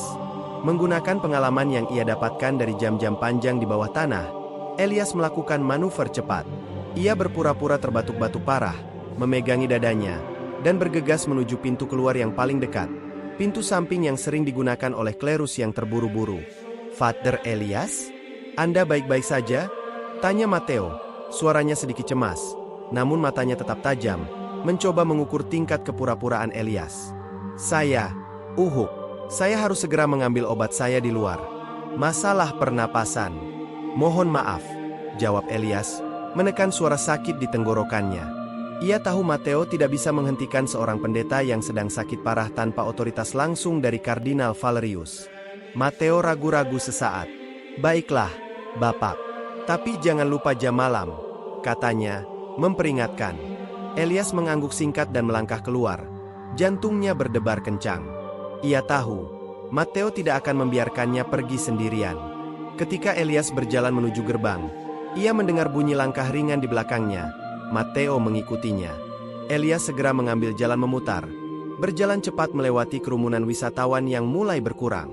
Speaker 2: Menggunakan pengalaman yang ia dapatkan dari jam-jam panjang di bawah tanah, Elias melakukan manuver cepat. Ia berpura-pura terbatuk-batuk parah, memegangi dadanya, dan bergegas menuju pintu keluar yang paling dekat, pintu samping yang sering digunakan oleh klerus yang terburu-buru. "Vater Elias, Anda baik-baik saja?" tanya Matteo, suaranya sedikit cemas, namun matanya tetap tajam, mencoba mengukur tingkat kepura-puraan Elias. Saya harus segera mengambil obat saya di luar. Masalah pernapasan." "Mohon maaf," jawab Elias, menekan suara sakit di tenggorokannya. Ia tahu Matteo tidak bisa menghentikan seorang pendeta yang sedang sakit parah tanpa otoritas langsung dari Kardinal Valerius. Matteo ragu-ragu sesaat. "Baiklah, Bapak. Tapi jangan lupa jam malam," katanya, memperingatkan. Elias mengangguk singkat dan melangkah keluar. Jantungnya berdebar kencang. Ia tahu, Matteo tidak akan membiarkannya pergi sendirian. Ketika Elias berjalan menuju gerbang, ia mendengar bunyi langkah ringan di belakangnya. Matteo mengikutinya. Elias segera mengambil jalan memutar, berjalan cepat melewati kerumunan wisatawan yang mulai berkurang.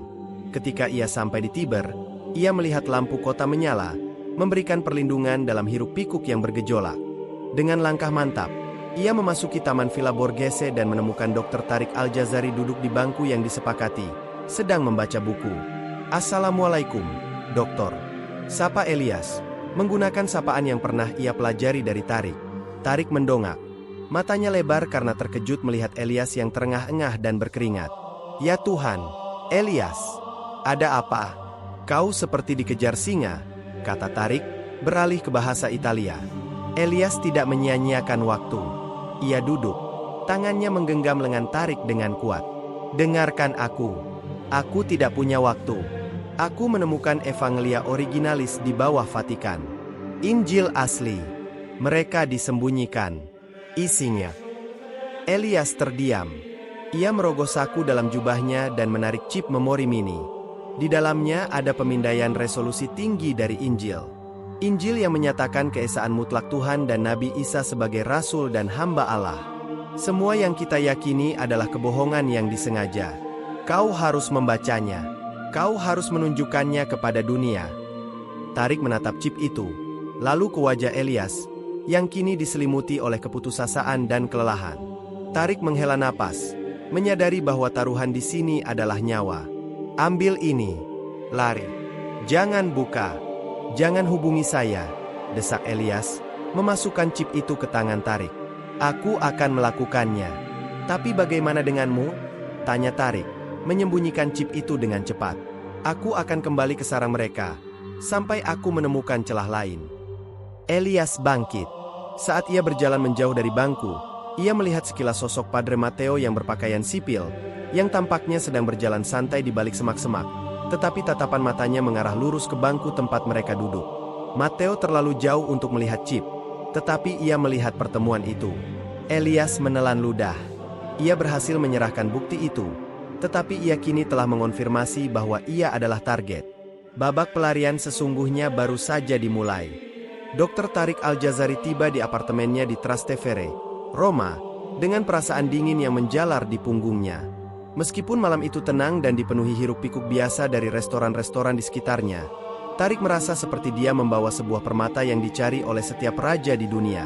Speaker 2: Ketika ia sampai di Tiber, ia melihat lampu kota menyala, memberikan perlindungan dalam hiruk-pikuk yang bergejolak. Dengan langkah mantap, ia memasuki Taman Villa Borghese dan menemukan Dr. Tariq Al-Jazari duduk di bangku yang disepakati, sedang membaca buku. "Assalamualaikum, Doktor," sapa Elias, menggunakan sapaan yang pernah ia pelajari dari Tariq. Tariq mendongak. Matanya lebar karena terkejut melihat Elias yang terengah-engah dan berkeringat. "Ya Tuhan, Elias, ada apa? Kau seperti dikejar singa," kata Tariq, beralih ke bahasa Italia. Elias tidak menyia-nyiakan waktu. Ia duduk, tangannya menggenggam lengan Tariq dengan kuat. "Dengarkan aku. Aku tidak punya waktu. Aku menemukan Evangelia Originalis di bawah Vatikan. Injil asli. Mereka disembunyikan. Isinya." Elias terdiam. Ia merogoh saku dalam jubahnya dan menarik chip memori mini. Di dalamnya ada pemindaian resolusi tinggi dari Injil. Injil yang menyatakan keesaan mutlak Tuhan dan Nabi Isa sebagai rasul dan hamba Allah. Semua yang kita yakini adalah kebohongan yang disengaja. Kau harus membacanya. Kau harus menunjukkannya kepada dunia. Tariq menatap chip itu, lalu ke wajah Elias, yang kini diselimuti oleh keputusasaan dan kelelahan. Tarik menghela napas, menyadari bahwa taruhan di sini adalah nyawa. Ambil ini. Lari. Jangan buka. Jangan hubungi saya, desak Elias, memasukkan chip itu ke tangan Tarik. Aku akan melakukannya. Tapi bagaimana denganmu? Tanya Tarik, menyembunyikan chip itu dengan cepat. Aku akan kembali ke sarang mereka, sampai aku menemukan celah lain. Elias bangkit. Saat ia berjalan menjauh dari bangku, ia melihat sekilas sosok Padre Matteo yang berpakaian sipil, yang tampaknya sedang berjalan santai di balik semak-semak, tetapi tatapan matanya mengarah lurus ke bangku tempat mereka duduk. Matteo terlalu jauh untuk melihat chip, tetapi ia melihat pertemuan itu. Elias menelan ludah. Ia berhasil menyerahkan bukti itu, tetapi ia kini telah mengonfirmasi bahwa ia adalah target. Babak pelarian sesungguhnya baru saja dimulai. Dr. Tarik Al-Jazari tiba di apartemennya di Trastevere, Roma, dengan perasaan dingin yang menjalar di punggungnya. Meskipun malam itu tenang dan dipenuhi hiruk-pikuk biasa dari restoran-restoran di sekitarnya, Tarik merasa seperti dia membawa sebuah permata yang dicari oleh setiap raja di dunia.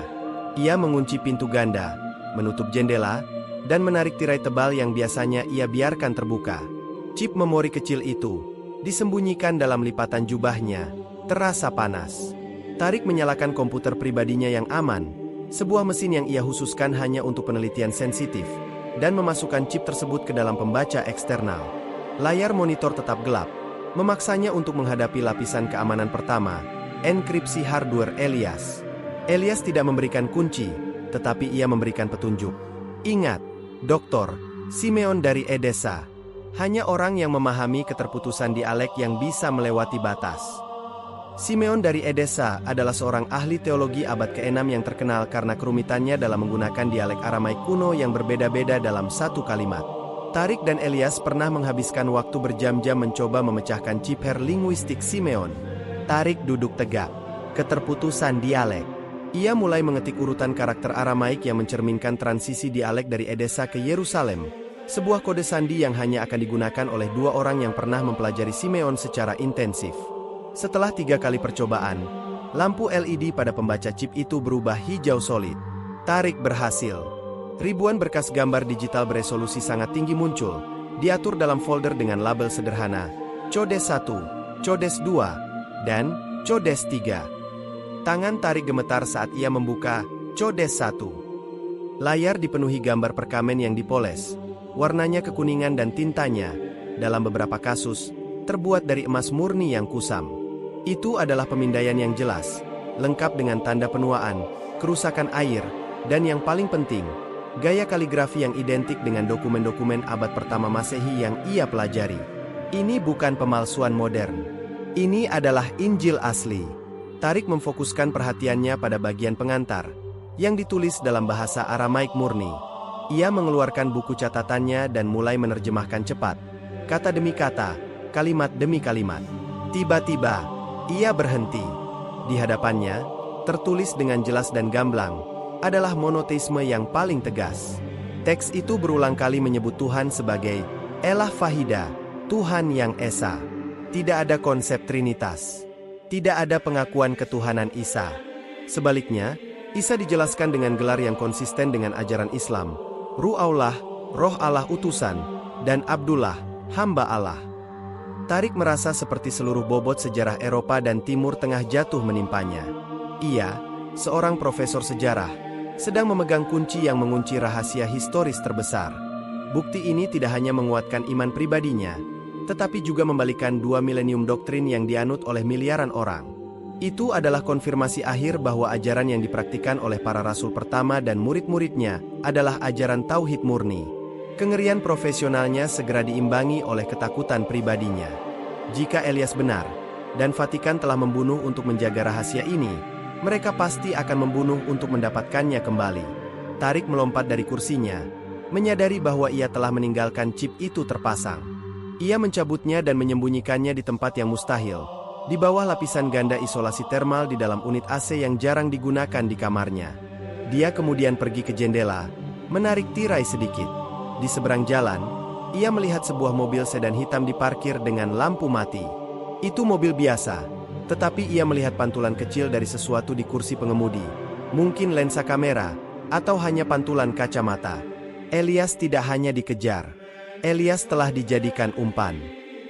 Speaker 2: Ia mengunci pintu ganda, menutup jendela, dan menarik tirai tebal yang biasanya ia biarkan terbuka. Chip memori kecil itu disembunyikan dalam lipatan jubahnya, terasa panas. Tarik menyalakan komputer pribadinya yang aman, sebuah mesin yang ia khususkan hanya untuk penelitian sensitif, dan memasukkan chip tersebut ke dalam pembaca eksternal. Layar monitor tetap gelap, memaksanya untuk menghadapi lapisan keamanan pertama, enkripsi hardware Elias. Elias tidak memberikan kunci, tetapi ia memberikan petunjuk. Ingat, Dr. Simeon dari Edessa, hanya orang yang memahami keterputusan dialek yang bisa melewati batas. Simeon dari Edessa adalah seorang ahli teologi abad ke-6 yang terkenal karena kerumitannya dalam menggunakan dialek Aramaik kuno yang berbeda-beda dalam satu kalimat. Tarik dan Elias pernah menghabiskan waktu berjam-jam mencoba memecahkan ciper linguistik Simeon. Tarik duduk tegak. Keterputusan dialek. Ia mulai mengetik urutan karakter Aramaik yang mencerminkan transisi dialek dari Edessa ke Yerusalem, sebuah kode sandi yang hanya akan digunakan oleh dua orang yang pernah mempelajari Simeon secara intensif. Setelah 3 kali percobaan, lampu LED pada pembaca chip itu berubah hijau solid. Tarik berhasil. Ribuan berkas gambar digital beresolusi sangat tinggi muncul, diatur dalam folder dengan label sederhana, Codes 1, Codes 2, dan Codes 3. Tangan Tarik gemetar saat ia membuka Codes 1. Layar dipenuhi gambar perkamen yang dipoles, warnanya kekuningan dan tintanya, dalam beberapa kasus, terbuat dari emas murni yang kusam. Itu adalah pemindaian yang jelas, lengkap dengan tanda penuaan, kerusakan air, dan yang paling penting, gaya kaligrafi yang identik dengan dokumen-dokumen abad pertama Masehi yang ia pelajari. Ini bukan pemalsuan modern. Ini adalah Injil asli. Tarik memfokuskan perhatiannya pada bagian pengantar, yang ditulis dalam bahasa Aramaik murni. Ia mengeluarkan buku catatannya dan mulai menerjemahkan cepat, kata demi kata, kalimat demi kalimat. Tiba-tiba, ia berhenti. Di hadapannya, tertulis dengan jelas dan gamblang, adalah monoteisme yang paling tegas. Teks itu berulang kali menyebut Tuhan sebagai Elah Fahida, Tuhan yang Esa. Tidak ada konsep Trinitas. Tidak ada pengakuan ketuhanan Isa. Sebaliknya, Isa dijelaskan dengan gelar yang konsisten dengan ajaran Islam, Ru'aullah, Roh Allah utusan, dan Abdullah, hamba Allah. Tarik merasa seperti seluruh bobot sejarah Eropa dan Timur Tengah jatuh menimpanya. Ia, seorang profesor sejarah, sedang memegang kunci yang mengunci rahasia historis terbesar. Bukti ini tidak hanya menguatkan iman pribadinya, tetapi juga membalikan 2 milenium doktrin yang dianut oleh miliaran orang. Itu adalah konfirmasi akhir bahwa ajaran yang dipraktikkan oleh para rasul pertama dan murid-muridnya adalah ajaran tauhid murni. Kengerian profesionalnya segera diimbangi oleh ketakutan pribadinya. Jika Elias benar, dan Vatikan telah membunuh untuk menjaga rahasia ini, mereka pasti akan membunuh untuk mendapatkannya kembali. Tarik melompat dari kursinya, menyadari bahwa ia telah meninggalkan chip itu terpasang. Ia mencabutnya dan menyembunyikannya di tempat yang mustahil, di bawah lapisan ganda isolasi termal di dalam unit AC yang jarang digunakan di kamarnya. Dia kemudian pergi ke jendela, menarik tirai sedikit. Di seberang jalan, ia melihat sebuah mobil sedan hitam diparkir dengan lampu mati. Itu mobil biasa, tetapi ia melihat pantulan kecil dari sesuatu di kursi pengemudi, Mungkin lensa kamera, atau hanya pantulan kacamata. Elias tidak hanya dikejar. Elias telah dijadikan umpan.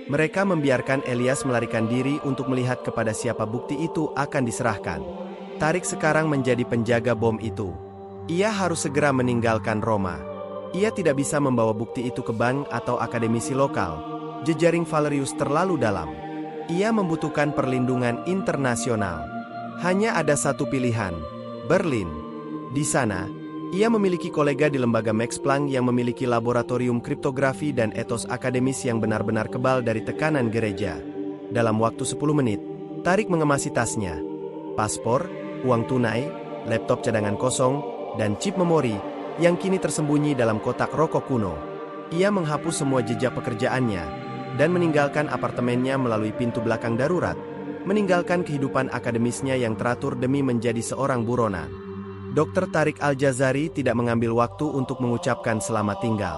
Speaker 2: Mereka membiarkan Elias melarikan diri untuk melihat kepada siapa bukti itu akan diserahkan. Tarik sekarang menjadi penjaga bom itu. Ia harus segera meninggalkan Roma. Ia tidak bisa membawa bukti itu ke bank atau akademisi lokal. Jejaring Valerius terlalu dalam. Ia membutuhkan perlindungan internasional. Hanya ada satu pilihan, Berlin. Di sana, ia memiliki kolega di lembaga Max Planck yang memiliki laboratorium kriptografi dan etos akademis yang benar-benar kebal dari tekanan gereja. Dalam waktu 10 menit, Tarik mengemasi tasnya. Paspor, uang tunai, laptop cadangan kosong, dan chip memori yang kini tersembunyi dalam kotak rokok kuno. Ia menghapus semua jejak pekerjaannya dan meninggalkan apartemennya melalui pintu belakang darurat, meninggalkan kehidupan akademisnya yang teratur demi menjadi seorang buronan. Dr. Tarik Al-Jazari tidak mengambil waktu untuk mengucapkan selamat tinggal.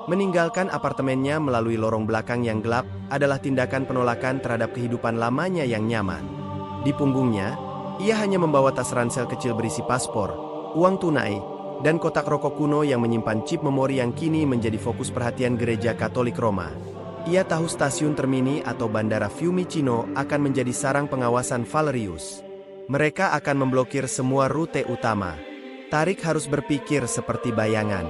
Speaker 2: Meninggalkan apartemennya melalui lorong belakang yang gelap adalah tindakan penolakan terhadap kehidupan lamanya yang nyaman. Di punggungnya, ia hanya membawa tas ransel kecil berisi paspor, uang tunai, dan kotak rokok kuno yang menyimpan chip memori yang kini menjadi fokus perhatian gereja Katolik Roma. Ia tahu stasiun Termini atau Bandara Fiumicino akan menjadi sarang pengawasan Valerius. Mereka akan memblokir semua rute utama. Tarik harus berpikir seperti bayangan.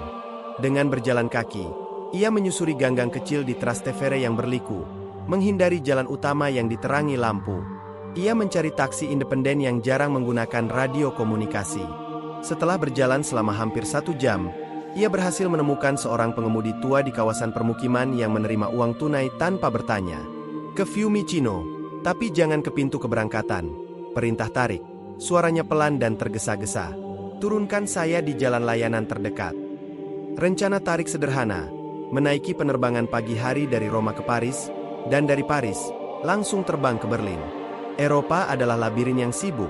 Speaker 2: Dengan berjalan kaki, ia menyusuri ganggang kecil di Trastevere yang berliku, menghindari jalan utama yang diterangi lampu. Ia mencari taksi independen yang jarang menggunakan radio komunikasi. Setelah berjalan selama hampir 1 jam, ia berhasil menemukan seorang pengemudi tua di kawasan permukiman yang menerima uang tunai tanpa bertanya. Ke Fiumicino, tapi jangan ke pintu keberangkatan. Perintah Tarik, suaranya pelan dan tergesa-gesa. Turunkan saya di jalan layanan terdekat. Rencana Tarik sederhana, menaiki penerbangan pagi hari dari Roma ke Paris, dan dari Paris, langsung terbang ke Berlin. Eropa adalah labirin yang sibuk,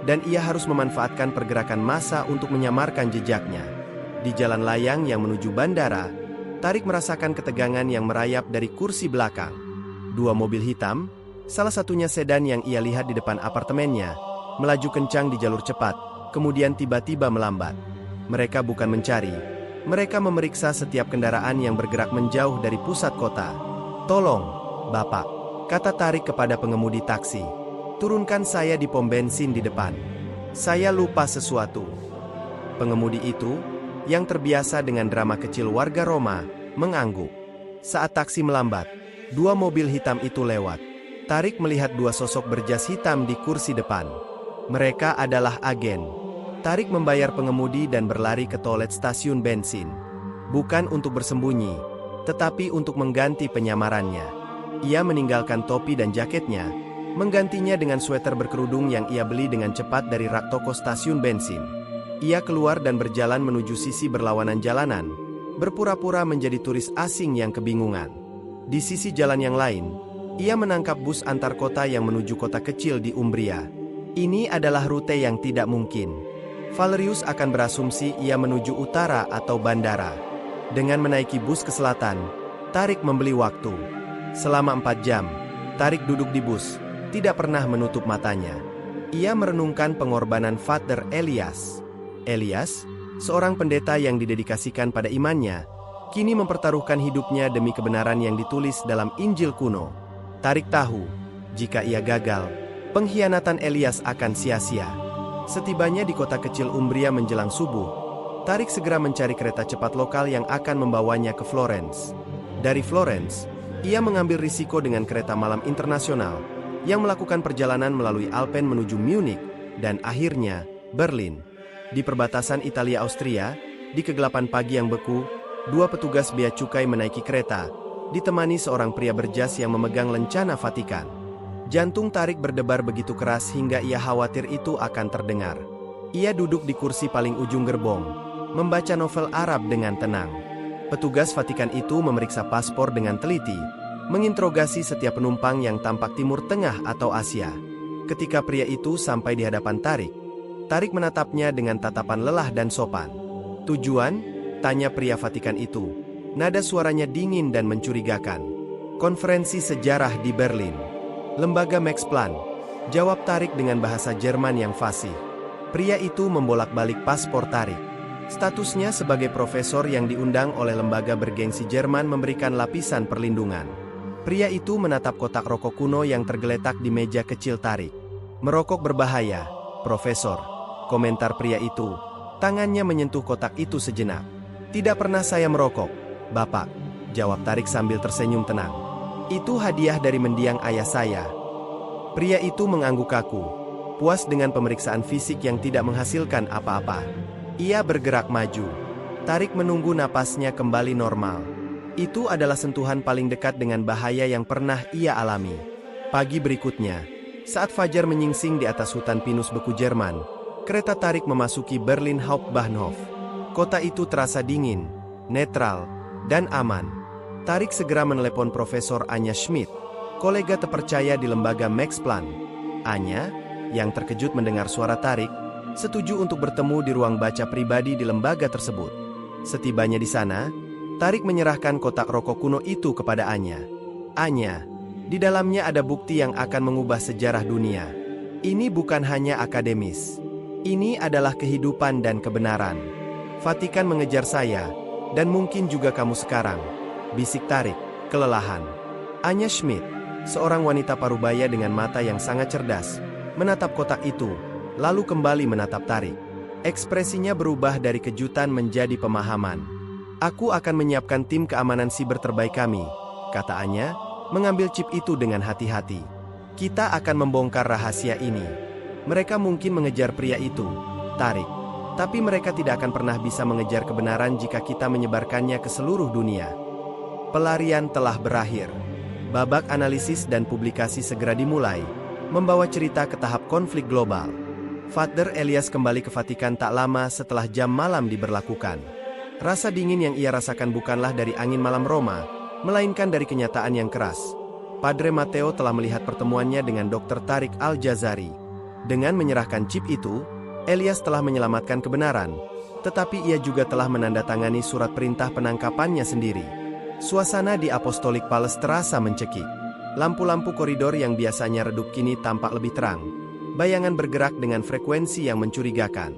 Speaker 2: dan ia harus memanfaatkan pergerakan massa untuk menyamarkan jejaknya. Di jalan layang yang menuju bandara, Tarik merasakan ketegangan yang merayap dari kursi belakang. 2 mobil hitam, salah satunya sedan yang ia lihat di depan apartemennya, melaju kencang di jalur cepat, kemudian tiba-tiba melambat. Mereka bukan mencari, mereka memeriksa setiap kendaraan yang bergerak menjauh dari pusat kota. "Tolong, Bapak," kata Tarik kepada pengemudi taksi. "Turunkan saya di pom bensin di depan. Saya lupa sesuatu." Pengemudi itu, yang terbiasa dengan drama kecil warga Roma, mengangguk. Saat taksi melambat, 2 mobil hitam itu lewat. Tarik melihat 2 sosok berjas hitam di kursi depan. Mereka adalah agen. Tarik membayar pengemudi dan berlari ke toilet stasiun bensin. Bukan untuk bersembunyi, tetapi untuk mengganti penyamarannya. Ia meninggalkan topi dan jaketnya, menggantinya dengan sweater berkerudung yang ia beli dengan cepat dari rak toko stasiun bensin. Ia keluar dan berjalan menuju sisi berlawanan jalanan, berpura-pura menjadi turis asing yang kebingungan. Di sisi jalan yang lain, ia menangkap bus antar kota yang menuju kota kecil di Umbria. Ini adalah rute yang tidak mungkin. Valerius akan berasumsi ia menuju utara atau bandara. Dengan menaiki bus ke selatan, Tarik membeli waktu. Selama 4 jam, Tarik duduk di bus, tidak pernah menutup matanya. Ia merenungkan pengorbanan Father Elias. Elias, seorang pendeta yang didedikasikan pada imannya, kini mempertaruhkan hidupnya demi kebenaran yang ditulis dalam Injil kuno. Tarik tahu, jika ia gagal, pengkhianatan Elias akan sia-sia. Setibanya di kota kecil Umbria menjelang subuh, Tarik segera mencari kereta cepat lokal yang akan membawanya ke Florence. Dari Florence, ia mengambil risiko dengan kereta malam internasional, yang melakukan perjalanan melalui Alpen menuju Munich, dan akhirnya, Berlin. Di perbatasan Italia-Austria, di kegelapan pagi yang beku, 2 petugas bea cukai menaiki kereta, ditemani seorang pria berjas yang memegang lencana Vatikan. Jantung Tarik berdebar begitu keras hingga ia khawatir itu akan terdengar. Ia duduk di kursi paling ujung gerbong, membaca novel Arab dengan tenang. Petugas Vatikan itu memeriksa paspor dengan teliti, menginterogasi setiap penumpang yang tampak Timur Tengah atau Asia. Ketika pria itu sampai di hadapan Tarik, Tarik menatapnya dengan tatapan lelah dan sopan. "Tujuan?" tanya pria Vatikan itu. Nada suaranya dingin dan mencurigakan. "Konferensi sejarah di Berlin. Lembaga Max Planck," jawab Tarik dengan bahasa Jerman yang fasih. Pria itu membolak-balik paspor Tarik. Statusnya sebagai profesor yang diundang oleh lembaga bergengsi Jerman memberikan lapisan perlindungan. Pria itu menatap kotak rokok kuno yang tergeletak di meja kecil Tarik. "Merokok berbahaya, Profesor," komentar pria itu. Tangannya menyentuh kotak itu sejenak. "Tidak pernah saya merokok, Bapak," jawab Tarik sambil tersenyum tenang. "Itu hadiah dari mendiang ayah saya." Pria itu mengangguk kaku, puas dengan pemeriksaan fisik yang tidak menghasilkan apa-apa. Ia bergerak maju. Tarik menunggu napasnya kembali normal. Itu adalah sentuhan paling dekat dengan bahaya yang pernah ia alami. Pagi berikutnya, saat fajar menyingsing di atas hutan pinus beku Jerman, kereta Tarik memasuki Berlin Hauptbahnhof. Kota itu terasa dingin, netral, dan aman. Tarik segera menelepon Profesor Anya Schmidt, kolega terpercaya di lembaga Max Planck. Anya, yang terkejut mendengar suara Tarik, setuju untuk bertemu di ruang baca pribadi di lembaga tersebut. Setibanya di sana, Tarik menyerahkan kotak rokok kuno itu kepada Anya. "Anya, di dalamnya ada bukti yang akan mengubah sejarah dunia. Ini bukan hanya akademis. Ini adalah kehidupan dan kebenaran. Vatikan mengejar saya, dan mungkin juga kamu sekarang," bisik Tarik, kelelahan. Anya Schmidt, seorang wanita parubaya dengan mata yang sangat cerdas, menatap kotak itu, lalu kembali menatap Tarik. Ekspresinya berubah dari kejutan menjadi pemahaman. "Aku akan menyiapkan tim keamanan siber terbaik kami," kata Anya, mengambil chip itu dengan hati-hati. "Kita akan membongkar rahasia ini. Mereka mungkin mengejar pria itu, Tarik. Tapi mereka tidak akan pernah bisa mengejar kebenaran jika kita menyebarkannya ke seluruh dunia." Pelarian telah berakhir. Babak analisis dan publikasi segera dimulai, membawa cerita ke tahap konflik global. Father Elias kembali ke Vatikan tak lama setelah jam malam diberlakukan. Rasa dingin yang ia rasakan bukanlah dari angin malam Roma, melainkan dari kenyataan yang keras. Padre Matteo telah melihat pertemuannya dengan Dr. Tarik Al-Jazari. Dengan menyerahkan chip itu, Elias telah menyelamatkan kebenaran, tetapi ia juga telah menandatangani surat perintah penangkapannya sendiri. Suasana di Apostolic Palace terasa mencekik. Lampu-lampu koridor yang biasanya redup kini tampak lebih terang. Bayangan bergerak dengan frekuensi yang mencurigakan.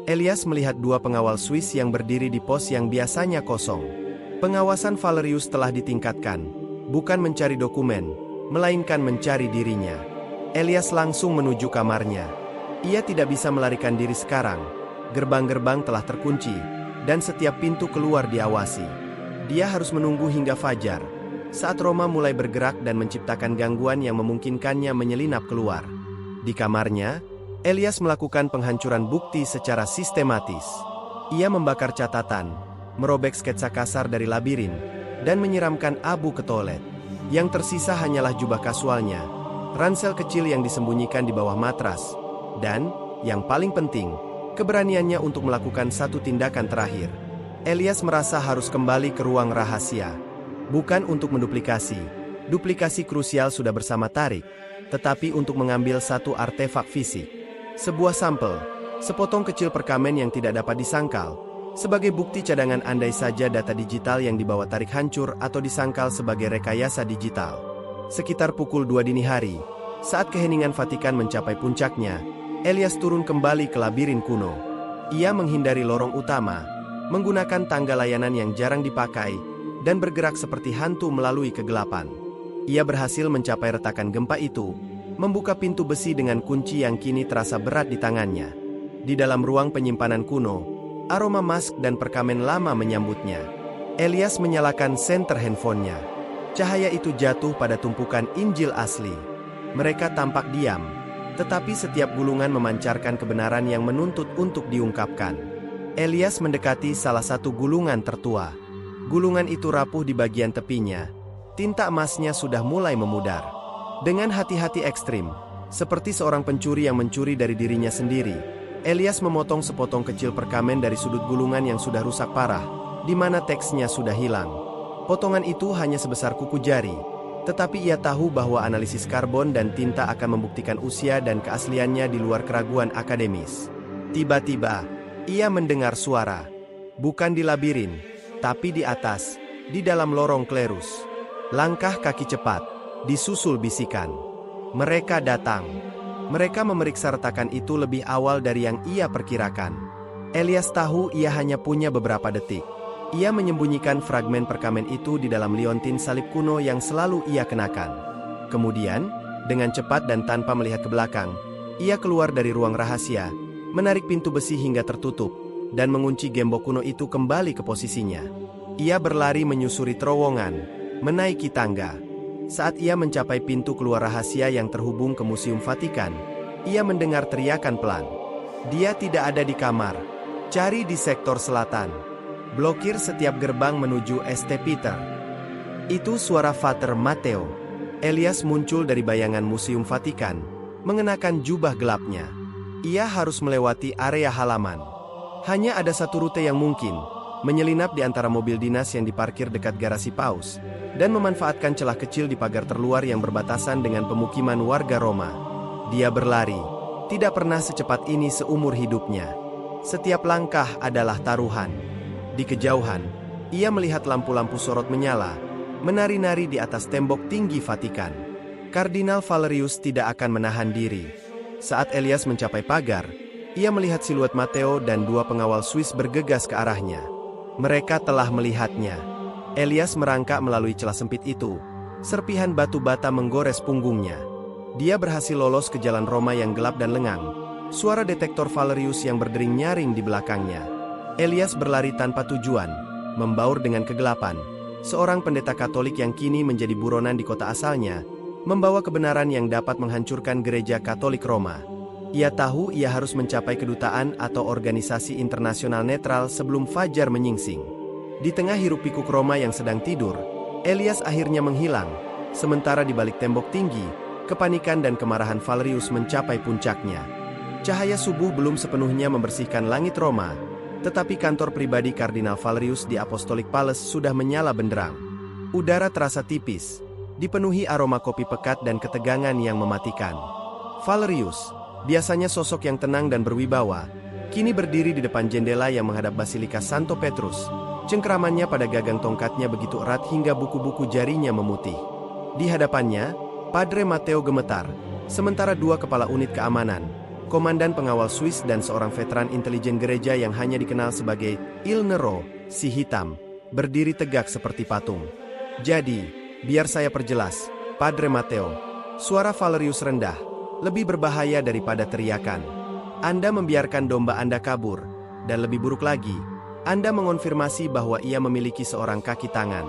Speaker 2: Elias melihat dua pengawal Swiss yang berdiri di pos yang biasanya kosong. Pengawasan Valerius telah ditingkatkan, bukan mencari dokumen, melainkan mencari dirinya. Elias langsung menuju kamarnya. Ia tidak bisa melarikan diri sekarang. Gerbang-gerbang telah terkunci, dan setiap pintu keluar diawasi. Dia harus menunggu hingga fajar, saat Roma mulai bergerak dan menciptakan gangguan yang memungkinkannya menyelinap keluar. Di kamarnya, Elias melakukan penghancuran bukti secara sistematis. Ia membakar catatan, merobek sketsa kasar dari labirin, dan menyiramkan abu ke toilet. Yang tersisa hanyalah jubah kasualnya, ransel kecil yang disembunyikan di bawah matras, dan, yang paling penting, keberaniannya untuk melakukan satu tindakan terakhir. Elias merasa harus kembali ke ruang rahasia. Bukan untuk menduplikasi. Duplikasi krusial sudah bersama Tarik, tetapi untuk mengambil satu artefak fisik. Sebuah sampel, sepotong kecil perkamen yang tidak dapat disangkal, sebagai bukti cadangan andai saja data digital yang dibawa Tarik hancur atau disangkal sebagai rekayasa digital. Sekitar pukul 2 dini hari, saat keheningan Vatikan mencapai puncaknya, Elias turun kembali ke labirin kuno. Ia menghindari lorong utama, menggunakan tangga layanan yang jarang dipakai, dan bergerak seperti hantu melalui kegelapan. Ia berhasil mencapai retakan gempa itu, membuka pintu besi dengan kunci yang kini terasa berat di tangannya. Di dalam ruang penyimpanan kuno, aroma mask dan perkamen lama menyambutnya. Elias menyalakan senter handphonenya. Cahaya itu jatuh pada tumpukan Injil asli. Mereka tampak diam, tetapi setiap gulungan memancarkan kebenaran yang menuntut untuk diungkapkan. Elias mendekati salah satu gulungan tertua. Gulungan itu rapuh di bagian tepinya. Tinta emasnya sudah mulai memudar. Dengan hati-hati ekstrim, seperti seorang pencuri yang mencuri dari dirinya sendiri, Elias memotong sepotong kecil perkamen dari sudut gulungan yang sudah rusak parah, di mana teksnya sudah hilang. Potongan itu hanya sebesar kuku jari, tetapi ia tahu bahwa analisis karbon dan tinta akan membuktikan usia dan keasliannya di luar keraguan akademis. Tiba-tiba, ia mendengar suara. Bukan di labirin, tapi di atas, di dalam lorong klerus. Langkah kaki cepat, disusul bisikan. Mereka datang. Mereka memeriksa retakan itu lebih awal dari yang ia perkirakan. Elias tahu ia hanya punya beberapa detik. Ia menyembunyikan fragmen perkamen itu di dalam liontin salib kuno yang selalu ia kenakan. Kemudian, dengan cepat dan tanpa melihat ke belakang, ia keluar dari ruang rahasia, menarik pintu besi hingga tertutup, dan mengunci gembok kuno itu kembali ke posisinya. Ia berlari menyusuri terowongan, menaiki tangga. Saat ia mencapai pintu keluar rahasia yang terhubung ke Museum Vatikan, ia mendengar teriakan pelan. Dia tidak ada di kamar. Cari di sektor selatan. Blokir setiap gerbang menuju St. Peter. Itu suara Pater Matteo. Elias muncul dari bayangan Museum Vatikan, mengenakan jubah gelapnya. Ia harus melewati area halaman. Hanya ada satu rute yang mungkin, menyelinap di antara mobil dinas yang diparkir dekat garasi Paus, dan memanfaatkan celah kecil di pagar terluar yang berbatasan dengan pemukiman warga Roma. Dia berlari, tidak pernah secepat ini seumur hidupnya. Setiap langkah adalah taruhan. Di kejauhan, ia melihat lampu-lampu sorot menyala, menari-nari di atas tembok tinggi Vatikan. Kardinal Valerius tidak akan menahan diri. Saat Elias mencapai pagar, ia melihat siluet Matteo dan dua pengawal Swiss bergegas ke arahnya. Mereka telah melihatnya. Elias merangkak melalui celah sempit itu. Serpihan batu bata menggores punggungnya. Dia berhasil lolos ke jalan Roma yang gelap dan lengang. Suara detektor Valerius yang berdering nyaring di belakangnya. Elias berlari tanpa tujuan, membaur dengan kegelapan. Seorang pendeta Katolik yang kini menjadi buronan di kota asalnya, membawa kebenaran yang dapat menghancurkan gereja Katolik Roma. Ia tahu ia harus mencapai kedutaan atau organisasi internasional netral sebelum fajar menyingsing. Di tengah hiruk-pikuk Roma yang sedang tidur, Elias akhirnya menghilang. Sementara di balik tembok tinggi, kepanikan dan kemarahan Valerius mencapai puncaknya. Cahaya subuh belum sepenuhnya membersihkan langit Roma, tetapi kantor pribadi Kardinal Valerius di Apostolic Palace sudah menyala benderang. Udara terasa tipis, dipenuhi aroma kopi pekat dan ketegangan yang mematikan. Valerius, biasanya sosok yang tenang dan berwibawa, kini berdiri di depan jendela yang menghadap Basilika Santo Petrus. Cengkeramannya pada gagang tongkatnya begitu erat hingga buku-buku jarinya memutih. Di hadapannya, Padre Matteo gemetar, sementara dua kepala unit keamanan, komandan pengawal Swiss dan seorang veteran intelijen gereja yang hanya dikenal sebagai Il Nero, si hitam, berdiri tegak seperti patung. Jadi, biar saya perjelas, Padre Matteo, suara Valerius rendah, lebih berbahaya daripada teriakan. Anda membiarkan domba Anda kabur, dan lebih buruk lagi, Anda mengonfirmasi bahwa ia memiliki seorang kaki tangan.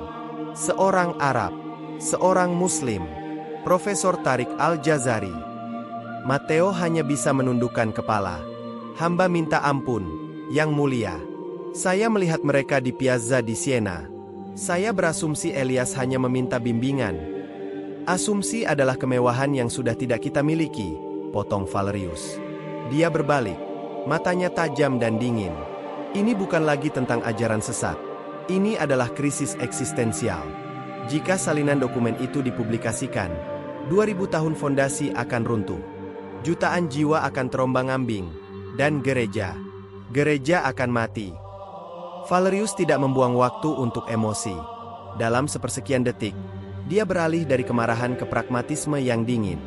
Speaker 2: Seorang Arab, seorang Muslim, Profesor Tariq Al-Jazari. Matteo hanya bisa menundukkan kepala. Hamba minta ampun, Yang Mulia. Saya melihat mereka di Piazza di Siena. Saya berasumsi Elias hanya meminta bimbingan. Asumsi adalah kemewahan yang sudah tidak kita miliki, potong Valerius. Dia berbalik, matanya tajam dan dingin. Ini bukan lagi tentang ajaran sesat. Ini adalah krisis eksistensial. Jika salinan dokumen itu dipublikasikan, 2000 tahun fondasi akan runtuh. Jutaan jiwa akan terombang-ambing, dan gereja akan mati. Valerius tidak membuang waktu untuk emosi. Dalam sepersekian detik, dia beralih dari kemarahan ke pragmatisme yang dingin.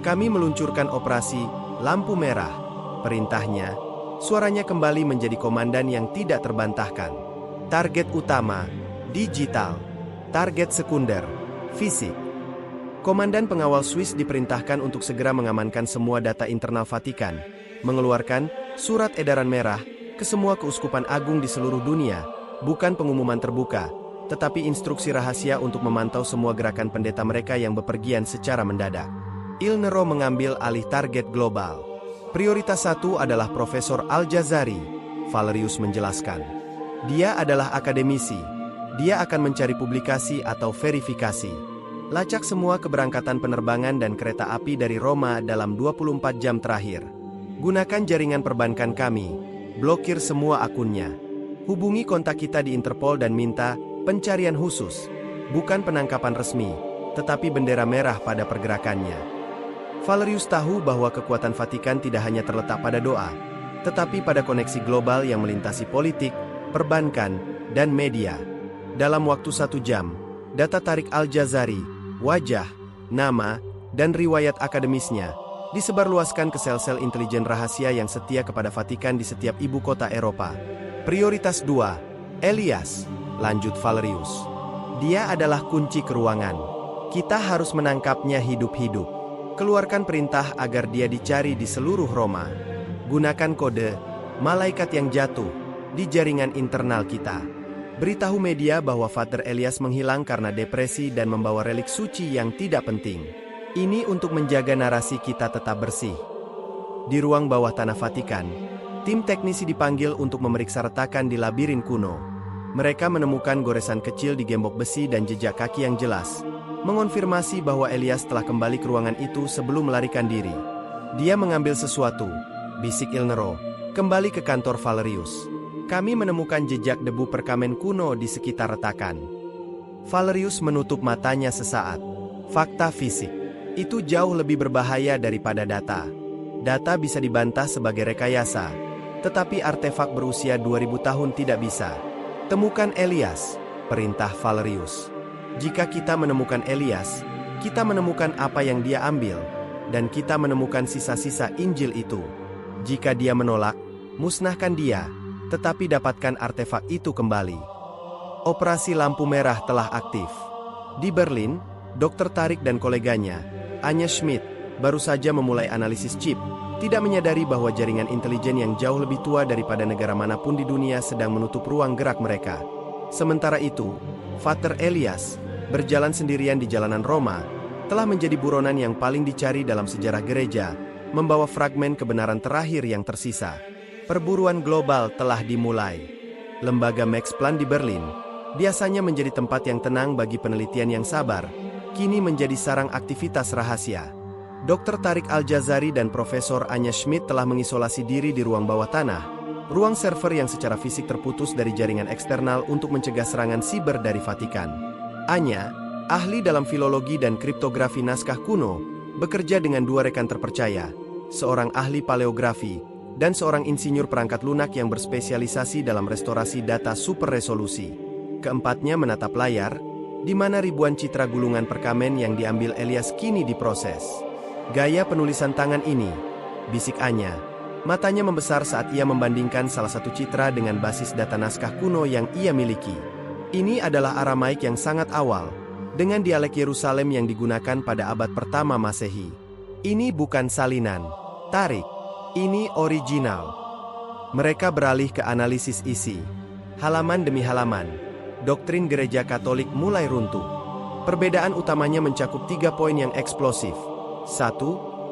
Speaker 2: Kami meluncurkan operasi lampu merah, perintahnya. Suaranya kembali menjadi komandan yang tidak terbantahkan. Target utama, digital. Target sekunder, fisik. Komandan pengawal Swiss diperintahkan untuk segera mengamankan semua data internal Vatikan, mengeluarkan surat edaran merah ke semua keuskupan agung di seluruh dunia, bukan pengumuman terbuka, tetapi instruksi rahasia untuk memantau semua gerakan pendeta mereka yang bepergian secara mendadak. Il Nero mengambil alih target global. Prioritas satu adalah Profesor Al-Jazari, Valerius menjelaskan. Dia adalah akademisi. Dia akan mencari publikasi atau verifikasi. Lacak semua keberangkatan penerbangan dan kereta api dari Roma dalam 24 jam terakhir. Gunakan jaringan perbankan kami. Blokir semua akunnya. Hubungi kontak kita di Interpol dan minta pencarian khusus. Bukan penangkapan resmi, tetapi bendera merah pada pergerakannya. Valerius tahu bahwa kekuatan Vatikan tidak hanya terletak pada doa, tetapi pada koneksi global yang melintasi politik, perbankan, dan media. Dalam waktu 1 jam, data Tariq Al-Jazari, wajah, nama, dan riwayat akademisnya disebarluaskan ke sel-sel intelijen rahasia yang setia kepada Vatikan di setiap ibu kota Eropa. Prioritas 2. Elias, lanjut Valerius. Dia adalah kunci ke ruangan. Kita harus menangkapnya hidup-hidup. Keluarkan perintah agar dia dicari di seluruh Roma. Gunakan kode malaikat yang jatuh di jaringan internal kita. Beritahu media bahwa Father Elias menghilang karena depresi dan membawa relik suci yang tidak penting. Ini untuk menjaga narasi kita tetap bersih. Di ruang bawah tanah Vatikan, tim teknisi dipanggil untuk memeriksa retakan di labirin kuno. Mereka menemukan goresan kecil di gembok besi dan jejak kaki yang jelas, mengonfirmasi bahwa Elias telah kembali ke ruangan itu sebelum melarikan diri. Dia mengambil sesuatu, bisik Ilnero, kembali ke kantor Valerius. Kami menemukan jejak debu perkamen kuno di sekitar retakan. Valerius menutup matanya sesaat. Fakta fisik itu jauh lebih berbahaya daripada data. Data bisa dibantah sebagai rekayasa, tetapi artefak berusia 2000 tahun tidak bisa. Temukan Elias, perintah Valerius. Jika kita menemukan Elias, kita menemukan apa yang dia ambil, dan kita menemukan sisa-sisa Injil itu. Jika dia menolak, musnahkan dia, tetapi dapatkan artefak itu kembali. Operasi lampu merah telah aktif. Di Berlin, Dr. Tarik dan koleganya, Anya Schmidt, baru saja memulai analisis chip, tidak menyadari bahwa jaringan intelijen yang jauh lebih tua daripada negara manapun di dunia sedang menutup ruang gerak mereka. Sementara itu, Father Elias, berjalan sendirian di jalanan Roma, telah menjadi buronan yang paling dicari dalam sejarah gereja, membawa fragmen kebenaran terakhir yang tersisa. Perburuan global telah dimulai. Lembaga Max Planck di Berlin, biasanya menjadi tempat yang tenang bagi penelitian yang sabar, kini menjadi sarang aktivitas rahasia. Dr. Tarik Al-Jazari dan Profesor Anya Schmidt telah mengisolasi diri di ruang bawah tanah, ruang server yang secara fisik terputus dari jaringan eksternal untuk mencegah serangan siber dari Vatikan. Anya, ahli dalam filologi dan kriptografi naskah kuno, bekerja dengan dua rekan terpercaya, seorang ahli paleografi, dan seorang insinyur perangkat lunak yang berspesialisasi dalam restorasi data super resolusi. Keempatnya menatap layar, di mana ribuan citra gulungan perkamen yang diambil Elias kini diproses. Gaya penulisan tangan ini, bisik Anya. Matanya membesar saat ia membandingkan salah satu citra dengan basis data naskah kuno yang ia miliki. Ini adalah Aramaik yang sangat awal, dengan dialek Yerusalem yang digunakan pada abad pertama Masehi. Ini bukan salinan, Tarik. Ini original. Mereka beralih ke analisis isi. Halaman demi halaman, doktrin gereja Katolik mulai runtuh. Perbedaan utamanya mencakup 3 poin yang eksplosif. 1.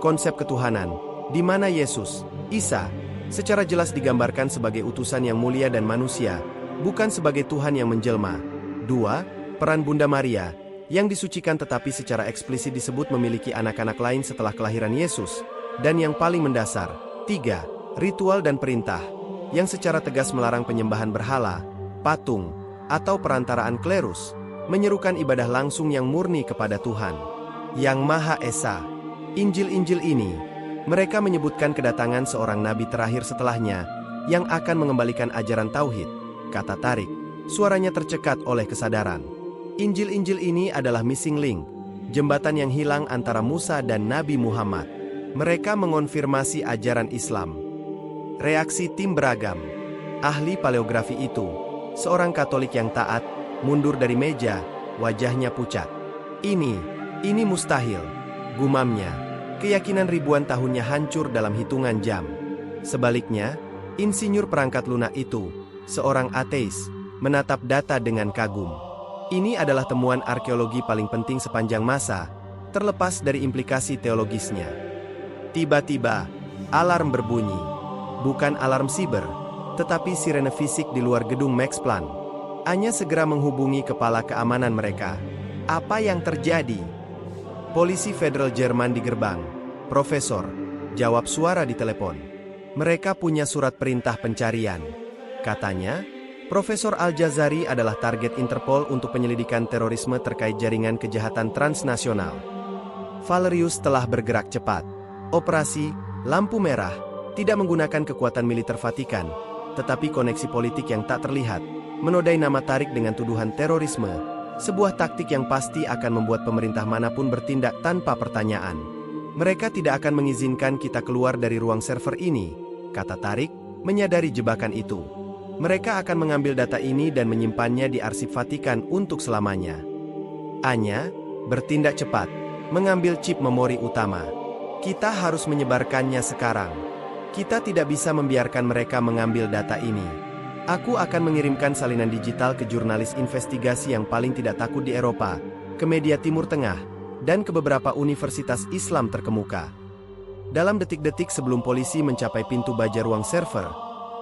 Speaker 2: Konsep ketuhanan, di mana Yesus, Isa, secara jelas digambarkan sebagai utusan yang mulia dan manusia, bukan sebagai Tuhan yang menjelma. 2. Peran Bunda Maria, yang disucikan tetapi secara eksplisit disebut memiliki anak-anak lain setelah kelahiran Yesus. Dan yang paling mendasar, 3. Ritual dan perintah, yang secara tegas melarang penyembahan berhala, patung, atau perantaraan klerus, menyerukan ibadah langsung yang murni kepada Tuhan Yang Maha Esa. Injil-injil ini, mereka menyebutkan kedatangan seorang nabi terakhir setelahnya, yang akan mengembalikan ajaran tauhid, kata Tarik. Suaranya tercekat oleh kesadaran. Injil-injil ini adalah missing link, jembatan yang hilang antara Musa dan Nabi Muhammad. Mereka mengonfirmasi ajaran Islam. Reaksi tim beragam. Ahli paleografi itu, seorang Katolik yang taat, mundur dari meja, wajahnya pucat. Ini mustahil, gumamnya. Keyakinan ribuan tahunnya hancur dalam hitungan jam. Sebaliknya, insinyur perangkat lunak itu, seorang ateis, menatap data dengan kagum. Ini adalah temuan arkeologi paling penting sepanjang masa, terlepas dari implikasi teologisnya. Tiba-tiba, alarm berbunyi. Bukan alarm siber, tetapi sirene fisik di luar gedung Max Planck. Anya segera menghubungi kepala keamanan mereka. Apa yang terjadi? Polisi federal Jerman di gerbang. Profesor, jawab suara di telepon. Mereka punya surat perintah pencarian. Katanya, Profesor Al-Jazari adalah target Interpol untuk penyelidikan terorisme terkait jaringan kejahatan transnasional. Valerius telah bergerak cepat. Operasi lampu merah tidak menggunakan kekuatan militer Vatikan, tetapi koneksi politik yang tak terlihat, menodai nama Tarik dengan tuduhan terorisme, sebuah taktik yang pasti akan membuat pemerintah manapun bertindak tanpa pertanyaan. Mereka tidak akan mengizinkan kita keluar dari ruang server ini, kata Tariq, menyadari jebakan itu. Mereka akan mengambil data ini dan menyimpannya di arsip Vatikan untuk selamanya. Anya bertindak cepat, mengambil chip memori utama. Kita harus menyebarkannya sekarang. Kita tidak bisa membiarkan mereka mengambil data ini. Aku akan mengirimkan salinan digital ke jurnalis investigasi yang paling tidak takut di Eropa, ke media Timur Tengah, dan ke beberapa universitas Islam terkemuka. Dalam detik-detik sebelum polisi mencapai pintu baja ruang server,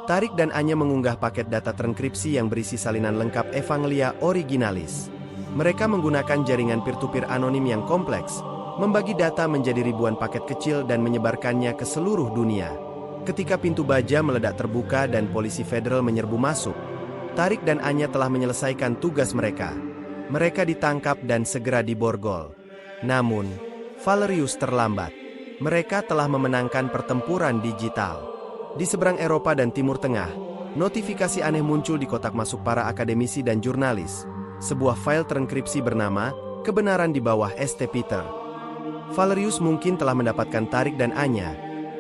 Speaker 2: Tariq dan Anya mengunggah paket data trankripsi yang berisi salinan lengkap Evangelia Originalis. Mereka menggunakan jaringan peer-to-peer anonim yang kompleks, membagi data menjadi ribuan paket kecil dan menyebarkannya ke seluruh dunia. Ketika pintu baja meledak terbuka dan polisi federal menyerbu masuk, Tariq dan Anya telah menyelesaikan tugas mereka. Mereka ditangkap dan segera diborgol. Namun, Valerius terlambat. Mereka telah memenangkan pertempuran digital. Di seberang Eropa dan Timur Tengah, notifikasi aneh muncul di kotak masuk para akademisi dan jurnalis. Sebuah file trankripsi bernama Kebenaran di bawah St. Peter. Valerius mungkin telah mendapatkan Tariq dan Anya,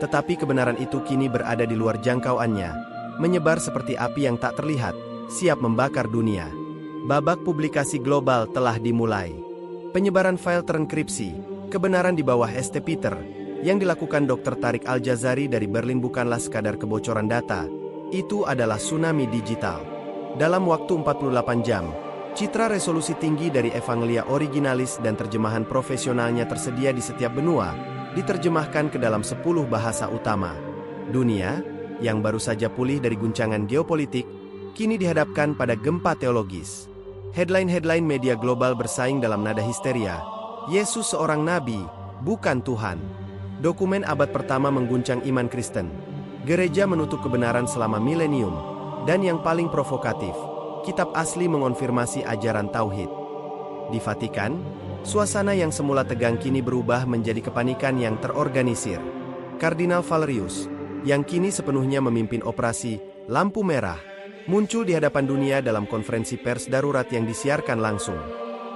Speaker 2: tetapi kebenaran itu kini berada di luar jangkauannya, menyebar seperti api yang tak terlihat, siap membakar dunia. Babak publikasi global telah dimulai. Penyebaran file trankripsi Kebenaran di bawah St. Peter yang dilakukan Dr. Tariq Al-Jazari dari Berlin bukanlah sekadar kebocoran data, itu adalah tsunami digital. Dalam waktu 48 jam, citra resolusi tinggi dari Evangelia Originalis dan terjemahan profesionalnya tersedia di setiap benua, diterjemahkan ke dalam 10 bahasa utama. Dunia, yang baru saja pulih dari guncangan geopolitik, kini dihadapkan pada gempa teologis. Headline-headline media global bersaing dalam nada histeria. Yesus seorang nabi, bukan Tuhan. Dokumen abad pertama mengguncang iman Kristen. Gereja menutup kebenaran selama milenium. Dan yang paling provokatif, kitab asli mengonfirmasi ajaran tauhid. Di Vatikan, suasana yang semula tegang kini berubah menjadi kepanikan yang terorganisir. Kardinal Valerius, yang kini sepenuhnya memimpin operasi Lampu Merah, muncul di hadapan dunia dalam konferensi pers darurat yang disiarkan langsung.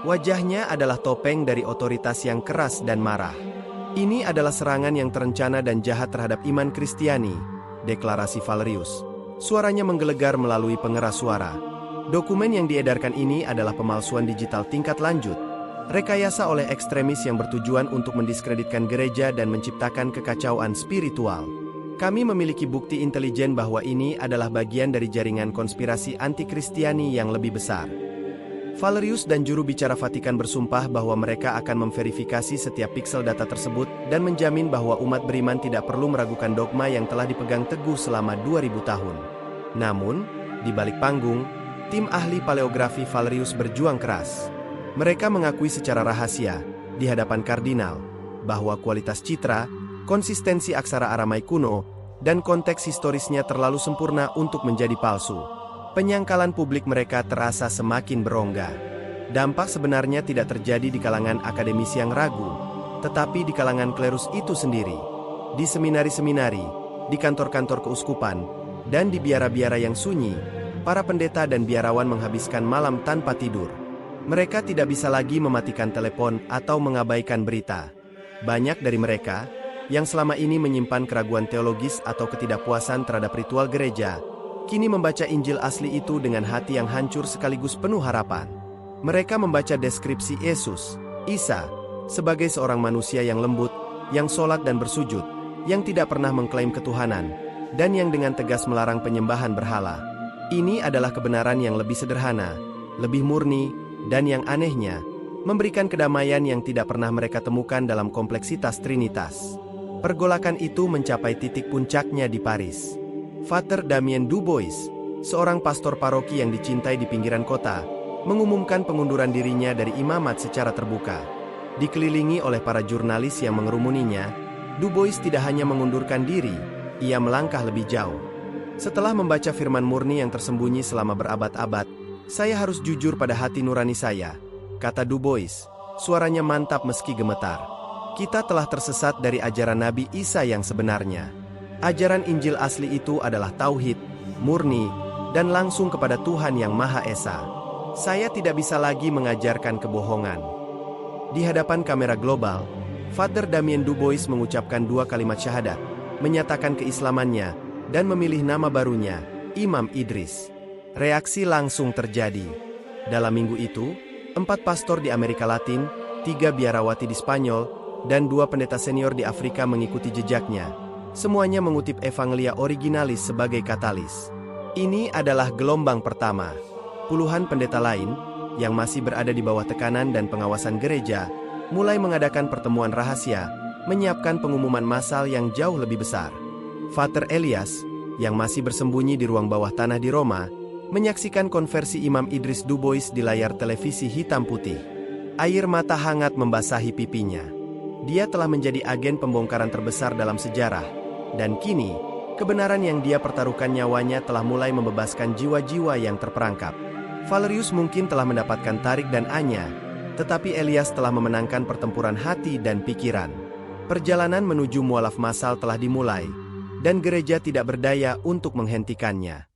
Speaker 2: Wajahnya adalah topeng dari otoritas yang keras dan marah. Ini adalah serangan yang terencana dan jahat terhadap iman Kristiani, deklarasi Valerius. Suaranya menggelegar melalui pengeras suara. Dokumen yang diedarkan ini adalah pemalsuan digital tingkat lanjut, rekayasa oleh ekstremis yang bertujuan untuk mendiskreditkan gereja dan menciptakan kekacauan spiritual. Kami memiliki bukti intelijen bahwa ini adalah bagian dari jaringan konspirasi anti-Kristiani yang lebih besar. Valerius dan juru bicara Vatikan bersumpah bahwa mereka akan memverifikasi setiap piksel data tersebut dan menjamin bahwa umat beriman tidak perlu meragukan dogma yang telah dipegang teguh selama 2000 tahun. Namun, di balik panggung, tim ahli paleografi Valerius berjuang keras. Mereka mengakui secara rahasia, di hadapan kardinal, bahwa kualitas citra, konsistensi aksara Aramai kuno, dan konteks historisnya terlalu sempurna untuk menjadi palsu. Penyangkalan publik mereka terasa semakin berongga. Dampak sebenarnya tidak terjadi di kalangan akademisi yang ragu, tetapi di kalangan klerus itu sendiri. Di seminari-seminari, di kantor-kantor keuskupan, dan di biara-biara yang sunyi, para pendeta dan biarawan menghabiskan malam tanpa tidur. Mereka tidak bisa lagi mematikan telepon atau mengabaikan berita. Banyak dari mereka yang selama ini menyimpan keraguan teologis atau ketidakpuasan terhadap ritual gereja, kini membaca Injil asli itu dengan hati yang hancur sekaligus penuh harapan. Mereka membaca deskripsi Yesus, Isa, sebagai seorang manusia yang lembut, yang sholat dan bersujud, yang tidak pernah mengklaim ketuhanan, dan yang dengan tegas melarang penyembahan berhala. Ini adalah kebenaran yang lebih sederhana, lebih murni, dan yang anehnya, memberikan kedamaian yang tidak pernah mereka temukan dalam kompleksitas Trinitas. Pergolakan itu mencapai titik puncaknya di Paris. Pater Damien Dubois, seorang pastor paroki yang dicintai di pinggiran kota, mengumumkan pengunduran dirinya dari imamat secara terbuka. Dikelilingi oleh para jurnalis yang mengerumuninya, Dubois tidak hanya mengundurkan diri, ia melangkah lebih jauh. Setelah membaca firman murni yang tersembunyi selama berabad-abad, saya harus jujur pada hati nurani saya, kata Dubois, suaranya mantap meski gemetar. Kita telah tersesat dari ajaran Nabi Isa yang sebenarnya. Ajaran Injil asli itu adalah tauhid, murni, dan langsung kepada Tuhan yang Maha Esa. Saya tidak bisa lagi mengajarkan kebohongan. Di hadapan kamera global, Father Damien Dubois mengucapkan 2 kalimat syahadat, menyatakan keislamannya, dan memilih nama barunya, Imam Idris. Reaksi langsung terjadi. Dalam minggu itu, 4 pastor di Amerika Latin, 3 biarawati di Spanyol, dan 2 pendeta senior di Afrika mengikuti jejaknya. Semuanya mengutip Evangelia Originalis sebagai katalis. Ini adalah gelombang pertama. Puluhan pendeta lain, yang masih berada di bawah tekanan dan pengawasan gereja, mulai mengadakan pertemuan rahasia, menyiapkan pengumuman massal yang jauh lebih besar. Father Elias, yang masih bersembunyi di ruang bawah tanah di Roma, menyaksikan konversi Imam Idris Dubois di layar televisi hitam putih. Air mata hangat membasahi pipinya. Dia telah menjadi agen pembongkaran terbesar dalam sejarah, dan kini, kebenaran yang dia pertaruhkan nyawanya telah mulai membebaskan jiwa-jiwa yang terperangkap. Valerius mungkin telah mendapatkan tarik dan anya, tetapi Elias telah memenangkan pertempuran hati dan pikiran. Perjalanan menuju mualaf massal telah dimulai, dan gereja tidak berdaya untuk menghentikannya.